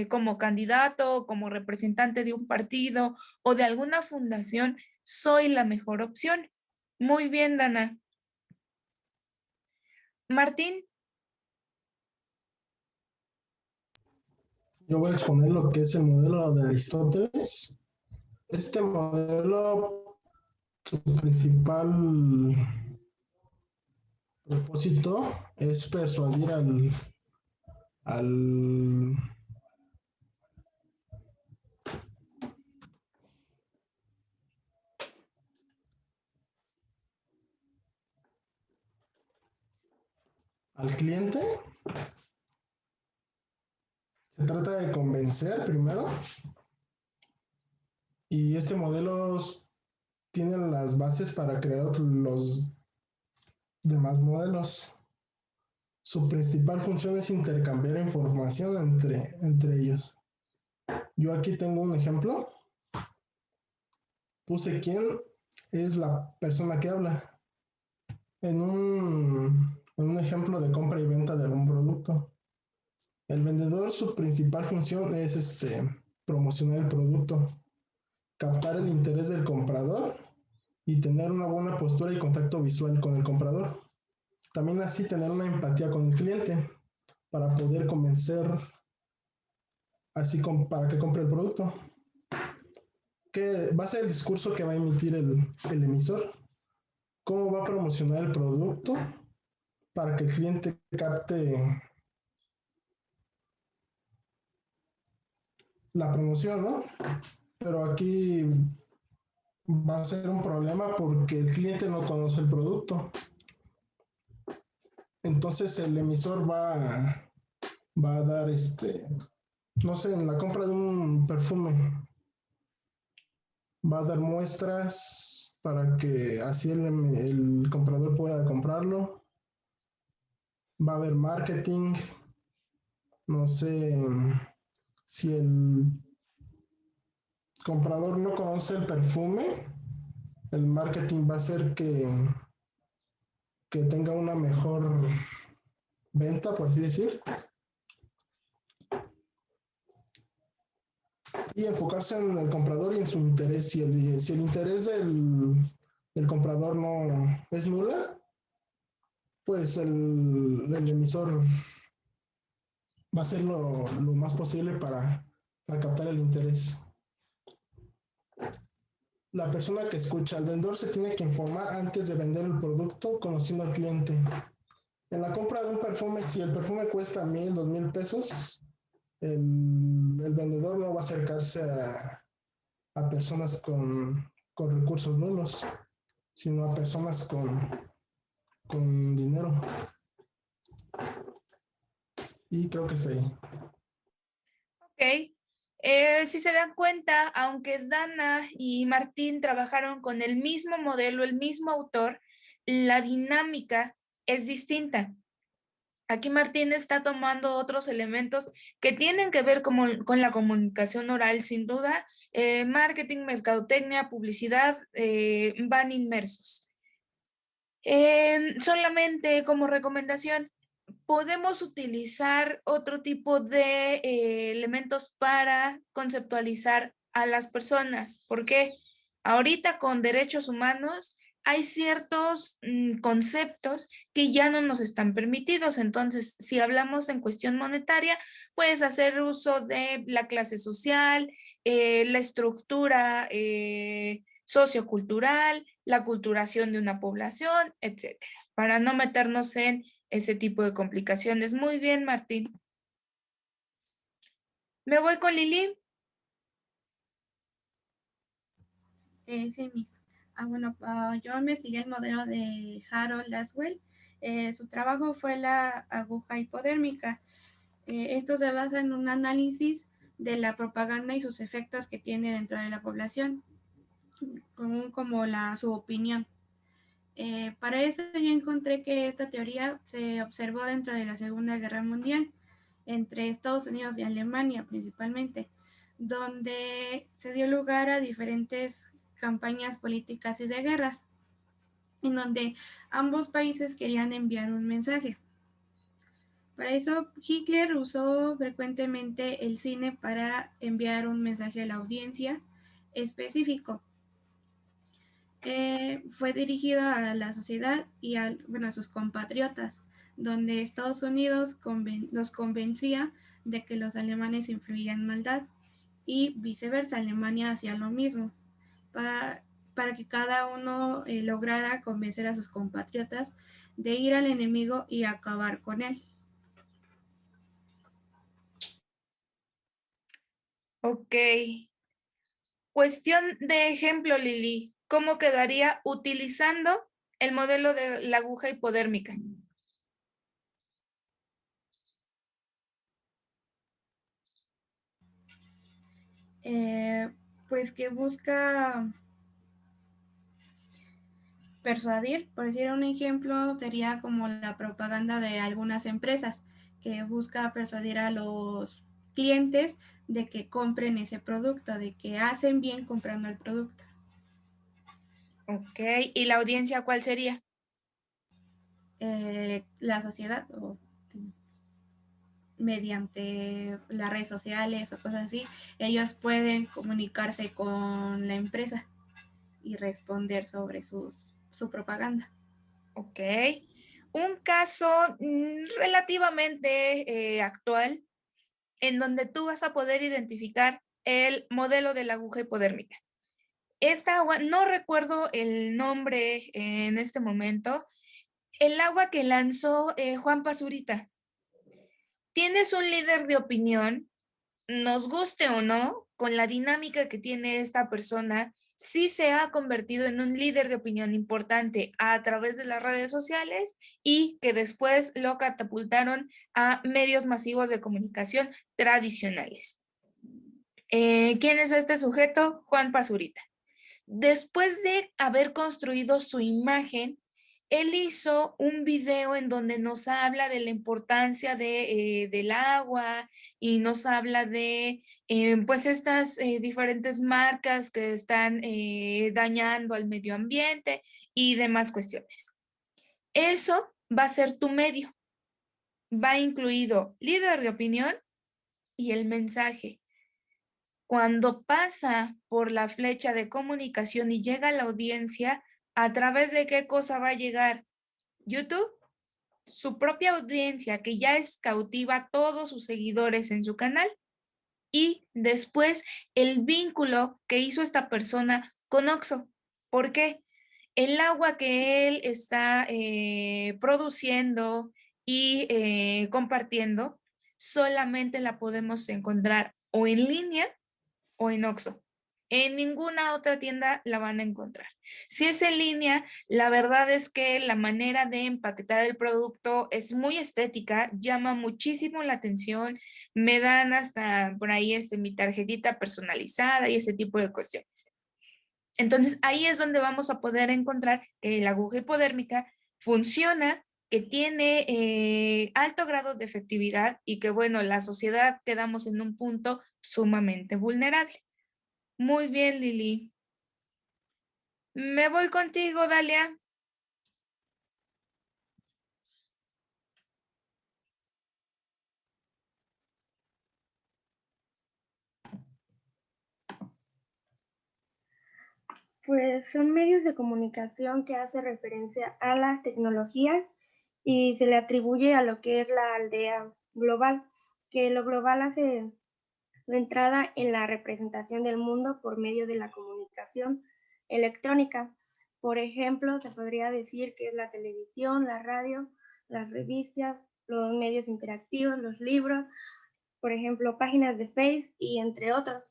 como candidato, como representante de un partido o de alguna fundación, soy la mejor opción. Muy bien, Dana. Martín, Yo voy a exponer lo que es el modelo de Aristóteles. Este modelo, su principal propósito es persuadir al, al cliente. Se trata de convencer primero, y este modelo tiene las bases para crear los demás modelos. Su principal función es intercambiar información entre ellos. Yo aquí tengo un ejemplo. Puse quién es la persona que habla en un ejemplo de compra y venta de algún producto. El vendedor, su principal función es promocionar el producto, captar el interés del comprador y tener una buena postura y contacto visual con el comprador. También así tener una empatía con el cliente para poder convencer, para que compre el producto. ¿Qué va a ser el discurso que va a emitir el emisor? ¿Cómo va a promocionar el producto para que el cliente capte la promoción, ¿no? Pero aquí va a ser un problema porque el cliente no conoce el producto. Entonces el emisor va a dar, no sé, en la compra de un perfume, va a dar muestras para que así el comprador pueda comprarlo. Va a haber marketing, no sé, si el comprador no conoce el perfume, el marketing va a hacer que tenga una mejor venta, por así decir, y enfocarse en el comprador y en su interés. Si el interés del comprador no es nula, pues el emisor va a hacer lo más posible para captar el interés. La persona que escucha al vendedor se tiene que informar antes de vender el producto, conociendo al cliente. En la compra de un perfume, si el perfume cuesta 1,000, 2,000 pesos, el vendedor no va a acercarse a personas con recursos nulos, sino a personas con dinero. Y creo que está ahí. Ok. Si se dan cuenta, aunque Dana y Martín trabajaron con el mismo modelo, el mismo autor, la dinámica es distinta. Aquí Martín está tomando otros elementos que tienen que ver con la comunicación oral, sin duda. Marketing, mercadotecnia, publicidad van inmersos. Solamente como recomendación, podemos utilizar otro tipo de elementos para conceptualizar a las personas, porque ahorita con derechos humanos hay ciertos conceptos que ya no nos están permitidos. Entonces, si hablamos en cuestión monetaria, puedes hacer uso de la clase social, la estructura sociocultural, la aculturación de una población, etcétera, para no meternos en ese tipo de complicaciones. Muy bien, Martín. Me voy con Lili. Sí, Miss. Bueno, yo investigué el modelo de Harold Laswell. Su trabajo fue la aguja hipodérmica. Esto se basa en un análisis de la propaganda y sus efectos que tiene dentro de la población, como su opinión. Para eso yo encontré que esta teoría se observó dentro de la Segunda Guerra Mundial, entre Estados Unidos y Alemania principalmente, donde se dio lugar a diferentes campañas políticas y de guerras, en donde ambos países querían enviar un mensaje. Para eso, Hitler usó frecuentemente el cine para enviar un mensaje a la audiencia específico. Fue dirigido a la sociedad y a sus compatriotas, donde Estados Unidos los convencía de que los alemanes influían maldad y viceversa, Alemania hacía lo mismo, para que cada uno lograra convencer a sus compatriotas de ir al enemigo y acabar con él. Ok. Cuestión de ejemplo, Lili. ¿Cómo quedaría utilizando el modelo de la aguja hipodérmica? Pues que busca persuadir, por decir un ejemplo, sería como la propaganda de algunas empresas que busca persuadir a los clientes de que compren ese producto, de que hacen bien comprando el producto. Ok. ¿Y la audiencia cuál sería? La sociedad, o mediante las redes sociales o cosas así, ellos pueden comunicarse con la empresa y responder sobre su propaganda. Ok. Un caso relativamente actual en donde tú vas a poder identificar el modelo de la aguja hipodérmica. Esta agua, no recuerdo el nombre en este momento, el agua que lanzó Juan Pazurita. Tienes un líder de opinión, nos guste o no, con la dinámica que tiene esta persona, sí se ha convertido en un líder de opinión importante a través de las redes sociales y que después lo catapultaron a medios masivos de comunicación tradicionales. ¿Quién es este sujeto? Juan Pazurita. Después de haber construido su imagen, él hizo un video en donde nos habla de la importancia del agua y nos habla de pues estas diferentes marcas que están dañando al medio ambiente y demás cuestiones. Eso va a ser tu medio. Va incluido líder de opinión y el mensaje. Cuando pasa por la flecha de comunicación y llega a la audiencia, ¿a través de qué cosa va a llegar? YouTube, su propia audiencia que ya es cautiva a todos sus seguidores en su canal y después el vínculo que hizo esta persona con Oxxo. ¿Por qué? El agua que él está produciendo y compartiendo solamente la podemos encontrar o en línea o en Oxxo. En ninguna otra tienda la van a encontrar. Si es en línea, la verdad es que la manera de empaquetar el producto es muy estética, llama muchísimo la atención, me dan hasta por ahí mi tarjetita personalizada y ese tipo de cuestiones. Entonces, ahí es donde vamos a poder encontrar que la aguja hipodérmica funciona, que tiene alto grado de efectividad y que, bueno, la sociedad quedamos en un punto sumamente vulnerable. Muy bien, Lili. Me voy contigo, Dalia. Pues son medios de comunicación que hace referencia a las tecnologías y se le atribuye a lo que es la aldea global, que lo global hace la entrada en la representación del mundo por medio de la comunicación electrónica. Por ejemplo, se podría decir que es la televisión, la radio, las revistas, los medios interactivos, los libros, por ejemplo, páginas de Facebook y entre otros.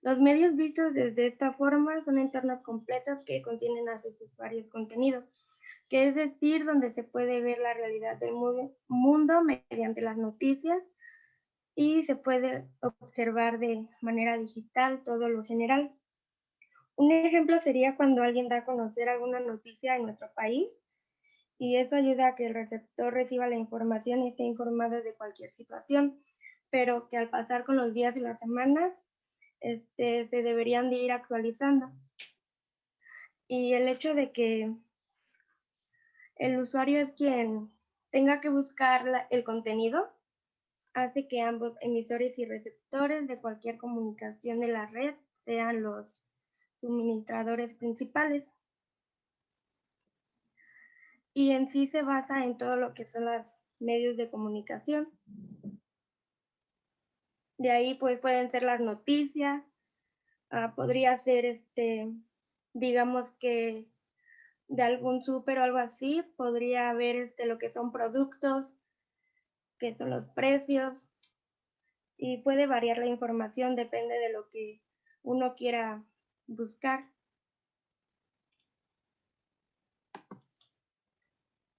Los medios vistos desde esta forma son entornos completos que contienen a sus usuarios contenido, que es decir, donde se puede ver la realidad del mundo mediante las noticias y se puede observar de manera digital todo lo general. Un ejemplo sería cuando alguien da a conocer alguna noticia en nuestro país y eso ayuda a que el receptor reciba la información y esté informado de cualquier situación, pero que al pasar con los días y las semanas se deberían de ir actualizando. Y el hecho de que el usuario es quien tenga que buscar el contenido hace que ambos emisores y receptores de cualquier comunicación de la red sean los suministradores principales. Y en sí se basa en todo lo que son los medios de comunicación. De ahí pues pueden ser las noticias, podría ser digamos que de algún súper o algo así, podría haber lo que son productos, que son los precios, y puede variar la información, depende de lo que uno quiera buscar.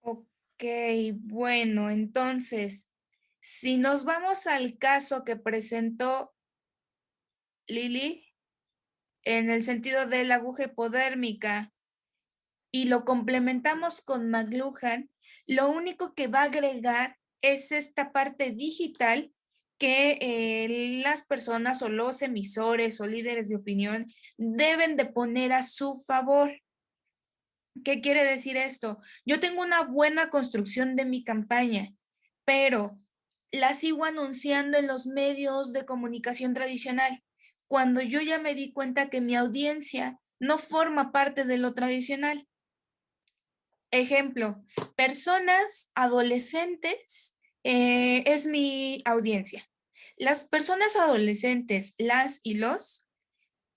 Ok, bueno, entonces, si nos vamos al caso que presentó Lili, en el sentido de la aguja hipodérmica, y lo complementamos con McLuhan, lo único que va a agregar es esta parte digital que las personas o los emisores o líderes de opinión deben de poner a su favor. ¿Qué quiere decir esto? Yo tengo una buena construcción de mi campaña, pero la sigo anunciando en los medios de comunicación tradicional, cuando yo ya me di cuenta que mi audiencia no forma parte de lo tradicional. Ejemplo, personas adolescentes es mi audiencia. Las personas adolescentes, las y los,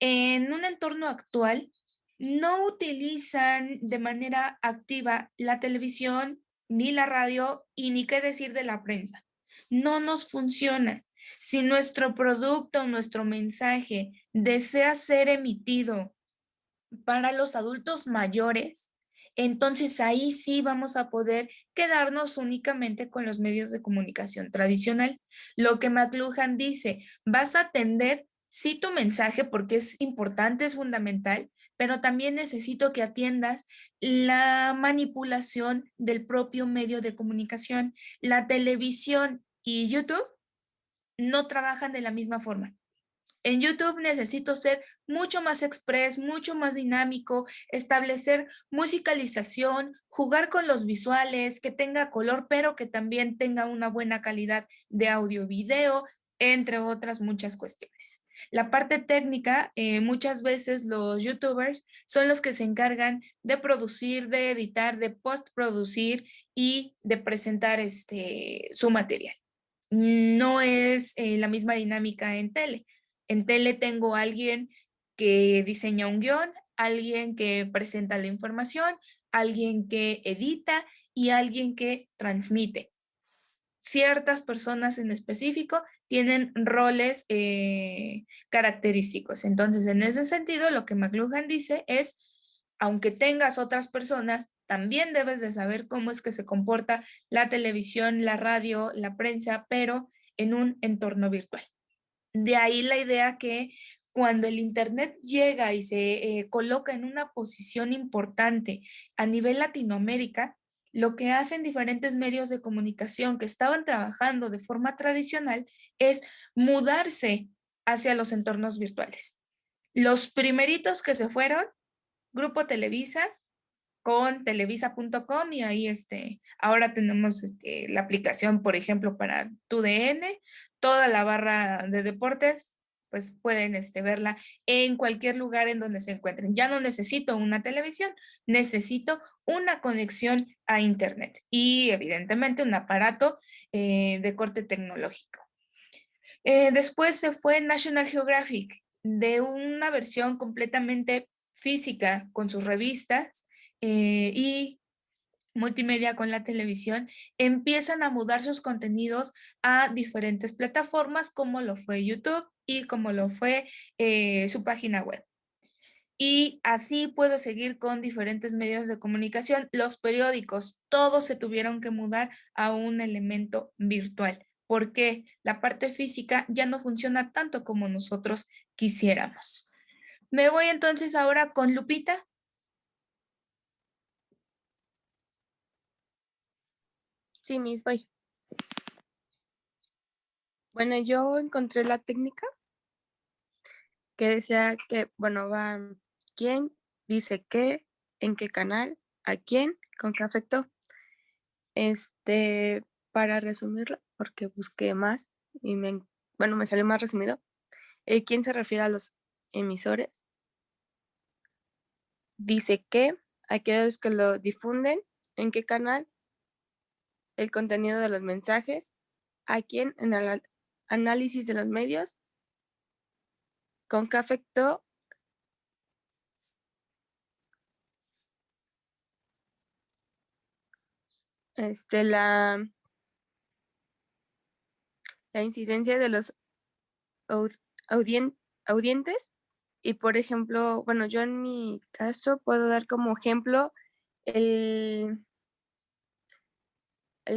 en un entorno actual, no utilizan de manera activa la televisión, ni la radio, y ni qué decir de la prensa. No nos funciona. Si nuestro producto, nuestro mensaje desea ser emitido para los adultos mayores, entonces ahí sí vamos a poder quedarnos únicamente con los medios de comunicación tradicional. Lo que McLuhan dice, vas a atender sí tu mensaje porque es importante, es fundamental, pero también necesito que atiendas la manipulación del propio medio de comunicación. La televisión y YouTube no trabajan de la misma forma. En YouTube necesito ser mucho más express, mucho más dinámico, establecer musicalización, jugar con los visuales, que tenga color, pero que también tenga una buena calidad de audio, video, entre otras muchas cuestiones. La parte técnica, muchas veces los YouTubers son los que se encargan de producir, de editar, de postproducir y de presentar su material. No es la misma dinámica en tele. En tele tengo a alguien que diseña un guión, alguien que presenta la información, alguien que edita y alguien que transmite. Ciertas personas en específico tienen roles característicos. Entonces, en ese sentido, lo que McLuhan dice es, aunque tengas otras personas, también debes de saber cómo es que se comporta la televisión, la radio, la prensa, pero en un entorno virtual. De ahí la idea que cuando el Internet llega y se coloca en una posición importante a nivel Latinoamérica, lo que hacen diferentes medios de comunicación que estaban trabajando de forma tradicional es mudarse hacia los entornos virtuales. Los primeritos que se fueron, Grupo Televisa, con televisa.com y ahí ahora tenemos la aplicación, por ejemplo, para TUDN, toda la barra de deportes, pues pueden verla en cualquier lugar en donde se encuentren. Ya no necesito una televisión, necesito una conexión a internet y evidentemente un aparato de corte tecnológico. Después se fue National Geographic, de una versión completamente física con sus revistas y multimedia con la televisión, empiezan a mudar sus contenidos a diferentes plataformas como lo fue YouTube y como lo fue su página web. Y así puedo seguir con diferentes medios de comunicación. Los periódicos, todos se tuvieron que mudar a un elemento virtual, porque la parte física ya no funciona tanto como nosotros quisiéramos. Me voy entonces ahora con Lupita. Sí, Miss, voy. Bueno, yo encontré la técnica que decía que, bueno, va quién, dice qué, en qué canal, a quién, con qué afecto. Para resumirlo, porque busqué más y me salió más resumido. ¿Quién se refiere a los emisores? Dice qué, a aquellos que lo difunden, en qué canal, el contenido de los mensajes, a quién en el análisis de los medios, con qué afectó la incidencia de los audientes. Y por ejemplo, bueno, yo en mi caso puedo dar como ejemplo el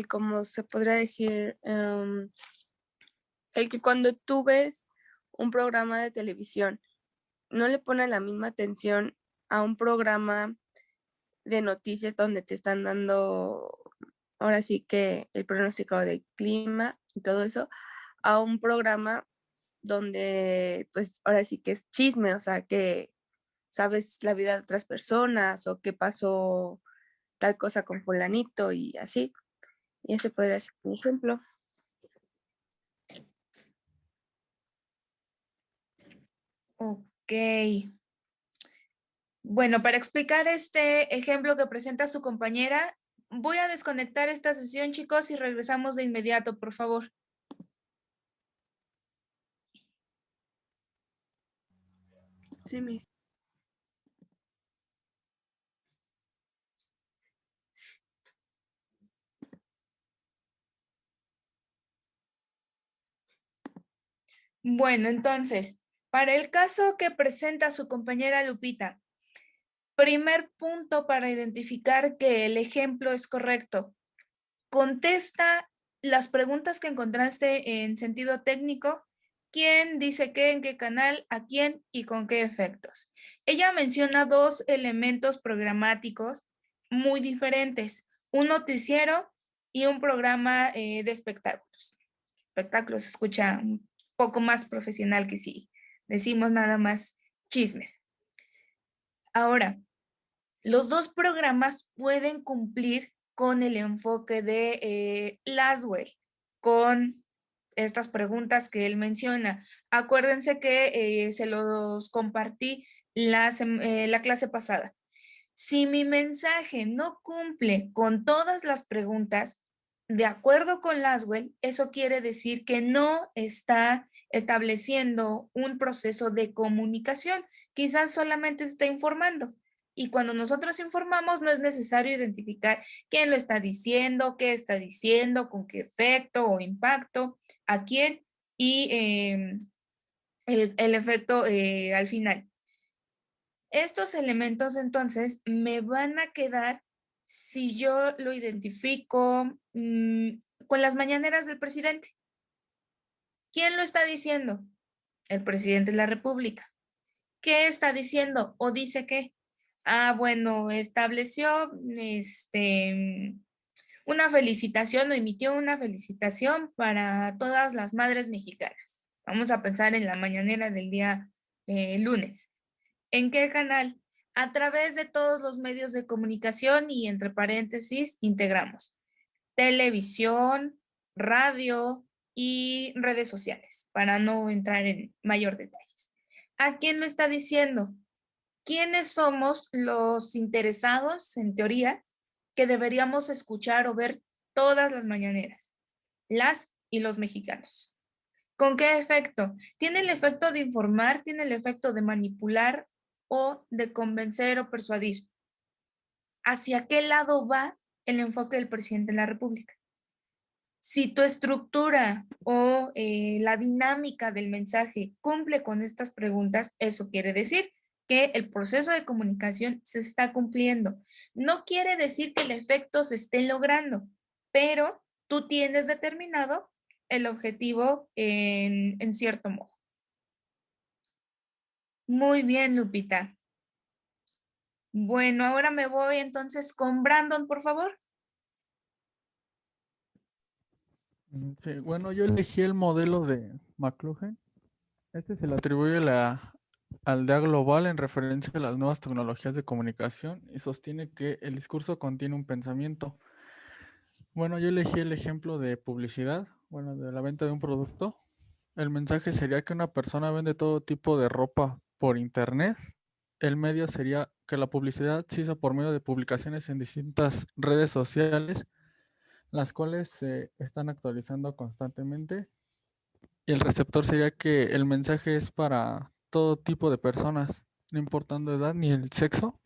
como se podría decir, el que cuando tú ves un programa de televisión, no le pones la misma atención a un programa de noticias donde te están dando, ahora sí que el pronóstico del clima y todo eso, a un programa donde pues ahora sí que es chisme, o sea, que sabes la vida de otras personas o qué pasó tal cosa con fulanito y así. Y ese podría ser un ejemplo. Ok. Bueno, para explicar este ejemplo que presenta su compañera, voy a desconectar esta sesión, chicos, y regresamos de inmediato, por favor. Sí, Miss. Bueno, entonces, para el caso que presenta su compañera Lupita, primer punto para identificar que el ejemplo es correcto. Contesta las preguntas que encontraste en sentido técnico. ¿Quién dice qué, en qué canal, a quién y con qué efectos? Ella menciona dos elementos programáticos muy diferentes, un noticiero y un programa de espectáculos. Espectáculos se escucha un poco más profesional que si decimos nada más chismes. Ahora, los dos programas pueden cumplir con el enfoque de Laswell, con estas preguntas que él menciona. Acuérdense que se los compartí la clase pasada. Si mi mensaje no cumple con todas las preguntas, de acuerdo con Laswell, eso quiere decir que no está estableciendo un proceso de comunicación, quizás solamente está informando. Y cuando nosotros informamos, no es necesario identificar quién lo está diciendo, qué está diciendo, con qué efecto o impacto, a quién y el efecto al final. Estos elementos entonces me van a quedar si yo lo identifico con las mañaneras del presidente. ¿Quién lo está diciendo? El presidente de la República. ¿Qué está diciendo? ¿O dice qué? Ah, bueno, estableció una felicitación o emitió una felicitación para todas las madres mexicanas. Vamos a pensar en la mañanera del día lunes. ¿En qué canal? A través de todos los medios de comunicación y entre paréntesis integramos televisión, radio y redes sociales, para no entrar en mayor detalles. ¿A quién lo está diciendo? ¿Quiénes somos los interesados, en teoría, que deberíamos escuchar o ver todas las mañaneras? Las y los mexicanos. ¿Con qué efecto? ¿Tiene el efecto de informar? ¿Tiene el efecto de manipular o de convencer o persuadir? ¿Hacia qué lado va el enfoque del presidente de la República? Si tu estructura o la dinámica del mensaje cumple con estas preguntas, eso quiere decir que el proceso de comunicación se está cumpliendo. No quiere decir que el efecto se esté logrando, pero tú tienes determinado el objetivo en cierto modo. Muy bien, Lupita. Bueno, ahora me voy entonces con Brandon, por favor. Sí, bueno, yo elegí el modelo de McLuhan. Este se le atribuye la aldea global en referencia a las nuevas tecnologías de comunicación y sostiene que el discurso contiene un pensamiento. Bueno, yo elegí el ejemplo de publicidad, bueno, de la venta de un producto. El mensaje sería que una persona vende todo tipo de ropa por internet. El medio sería que la publicidad se hizo por medio de publicaciones en distintas redes sociales, las cuales se están actualizando constantemente. Y el receptor sería que el mensaje es para todo tipo de personas, no importando edad ni el sexo.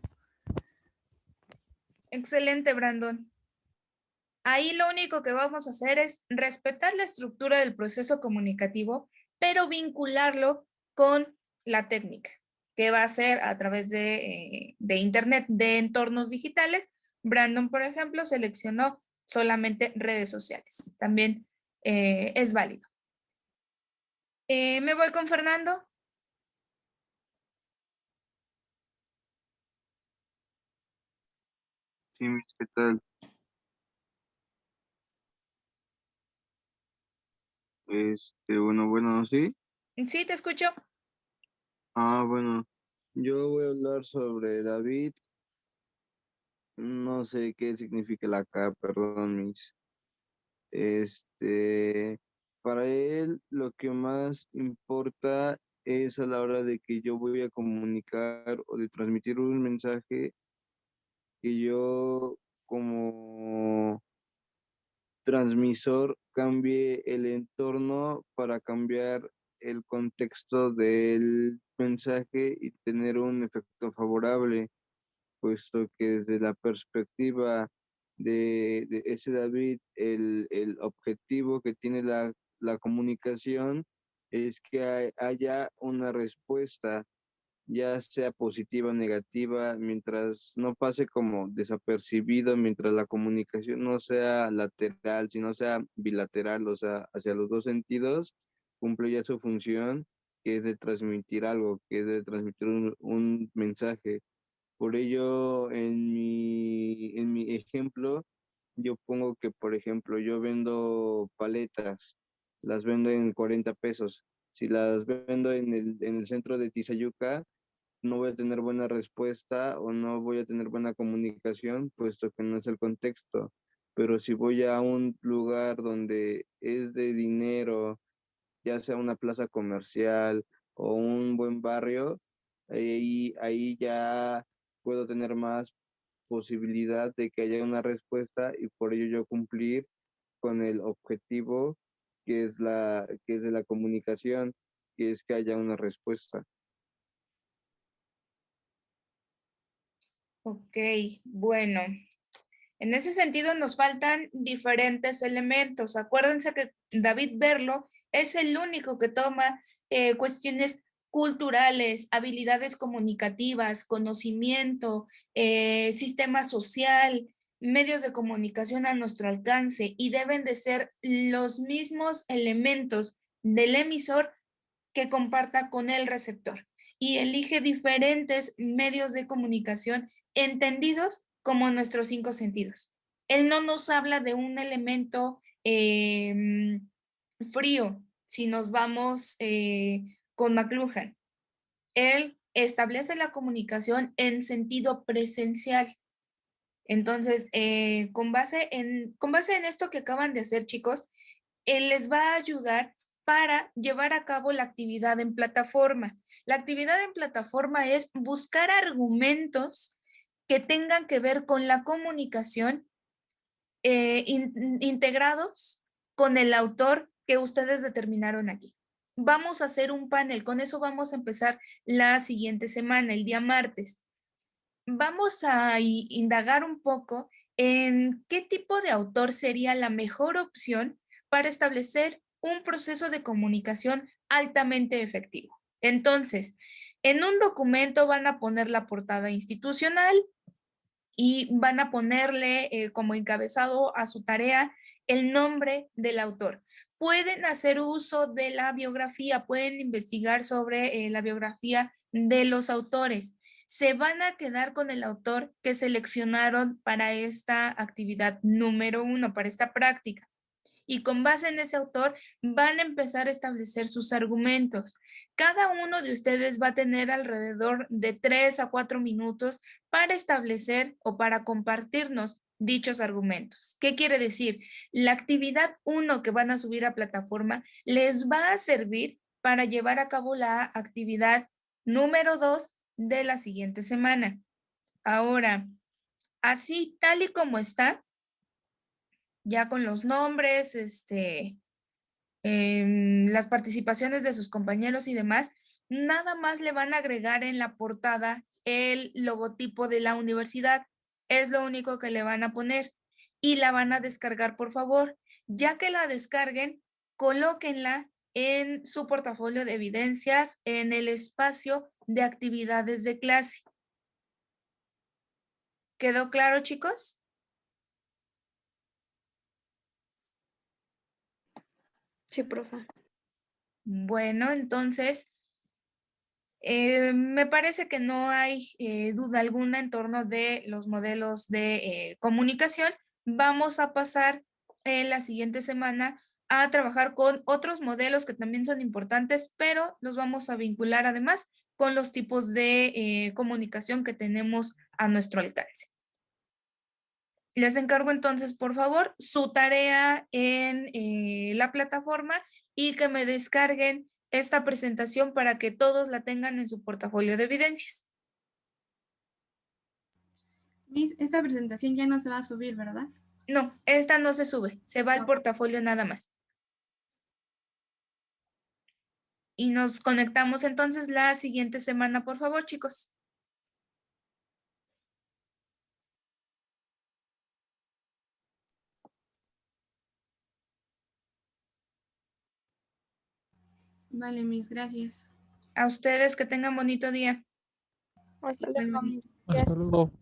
Excelente, Brandon. Ahí lo único que vamos a hacer es respetar la estructura del proceso comunicativo, pero vincularlo con la técnica, que va a ser a través de Internet, de entornos digitales. Brandon, por ejemplo, seleccionó solamente redes sociales. También es válido. Me voy con Fernando. Sí, ¿qué tal? Bueno, sí. Sí, te escucho. Bueno, yo voy a hablar sobre David. No sé qué significa la K, perdón, mis. Este, para él lo que más importa es a la hora de que yo voy a comunicar o de transmitir un mensaje que yo como transmisor cambie el entorno para cambiar el contexto del mensaje y tener un efecto favorable, puesto que desde la perspectiva de ese David, el objetivo que tiene la comunicación es que haya una respuesta, ya sea positiva o negativa, mientras no pase como desapercibido, mientras la comunicación no sea lateral, sino sea bilateral, o sea, hacia los dos sentidos, cumple ya su función, que es de transmitir algo, que es de transmitir un mensaje. Por ello, en mi ejemplo, yo pongo que, por ejemplo, yo vendo paletas, las vendo en 40 pesos. Si las vendo en el centro de Tizayuca, no voy a tener buena respuesta o no voy a tener buena comunicación, puesto que no es el contexto. Pero si voy a un lugar donde es de dinero, ya sea una plaza comercial o un buen barrio, ahí ya puedo tener más posibilidad de que haya una respuesta y por ello yo cumplir con el objetivo que es de la comunicación, que es que haya una respuesta. Ok, bueno. En ese sentido nos faltan diferentes elementos. Acuérdense que David Berlo Es el único que toma cuestiones culturales, habilidades comunicativas, conocimiento, sistema social, medios de comunicación a nuestro alcance, y deben de ser los mismos elementos del emisor que comparta con el receptor, y elige diferentes medios de comunicación entendidos como nuestros 5 sentidos. Él no nos habla de un elemento frío si nos vamos con McLuhan. Él establece la comunicación en sentido presencial. Entonces, con base en esto que acaban de hacer, chicos, él les va a ayudar para llevar a cabo la actividad en plataforma. La actividad en plataforma es buscar argumentos que tengan que ver con la comunicación integrados con el autor que ustedes determinaron aquí. Vamos a hacer un panel, con eso vamos a empezar la siguiente semana, el día martes. Vamos a indagar un poco en qué tipo de autor sería la mejor opción para establecer un proceso de comunicación altamente efectivo. Entonces, en un documento van a poner la portada institucional y van a ponerle como encabezado a su tarea el nombre del autor. Pueden hacer uso de la biografía, pueden investigar sobre la biografía de los autores. Se van a quedar con el autor que seleccionaron para esta actividad número 1, para esta práctica. Y con base en ese autor van a empezar a establecer sus argumentos. Cada uno de ustedes va a tener alrededor de 3 a 4 minutos para establecer o para compartirnos dichos argumentos. ¿Qué quiere decir? La actividad 1 que van a subir a plataforma les va a servir para llevar a cabo la actividad número 2 de la siguiente semana. Ahora, así tal y como está, ya con los nombres, las participaciones de sus compañeros y demás, nada más le van a agregar en la portada el logotipo de la universidad. Es lo único que le van a poner y la van a descargar, por favor. Ya que la descarguen, colóquenla en su portafolio de evidencias en el espacio de actividades de clase. ¿Quedó claro, chicos? Sí, profe. Bueno, entonces, me parece que no hay duda alguna en torno de los modelos de comunicación. Vamos a pasar en la siguiente semana a trabajar con otros modelos que también son importantes, pero los vamos a vincular además con los tipos de comunicación que tenemos a nuestro alcance. Les encargo entonces, por favor, su tarea en la plataforma y que me descarguen esta presentación para que todos la tengan en su portafolio de evidencias. Miss, esta presentación ya no se va a subir, ¿verdad? No, esta no se sube, se va al Ok. portafolio nada más. Y nos conectamos entonces la siguiente semana, por favor, chicos. Vale, Miss, gracias. A ustedes que tengan bonito día. Hasta luego. Igualmente. Hasta luego.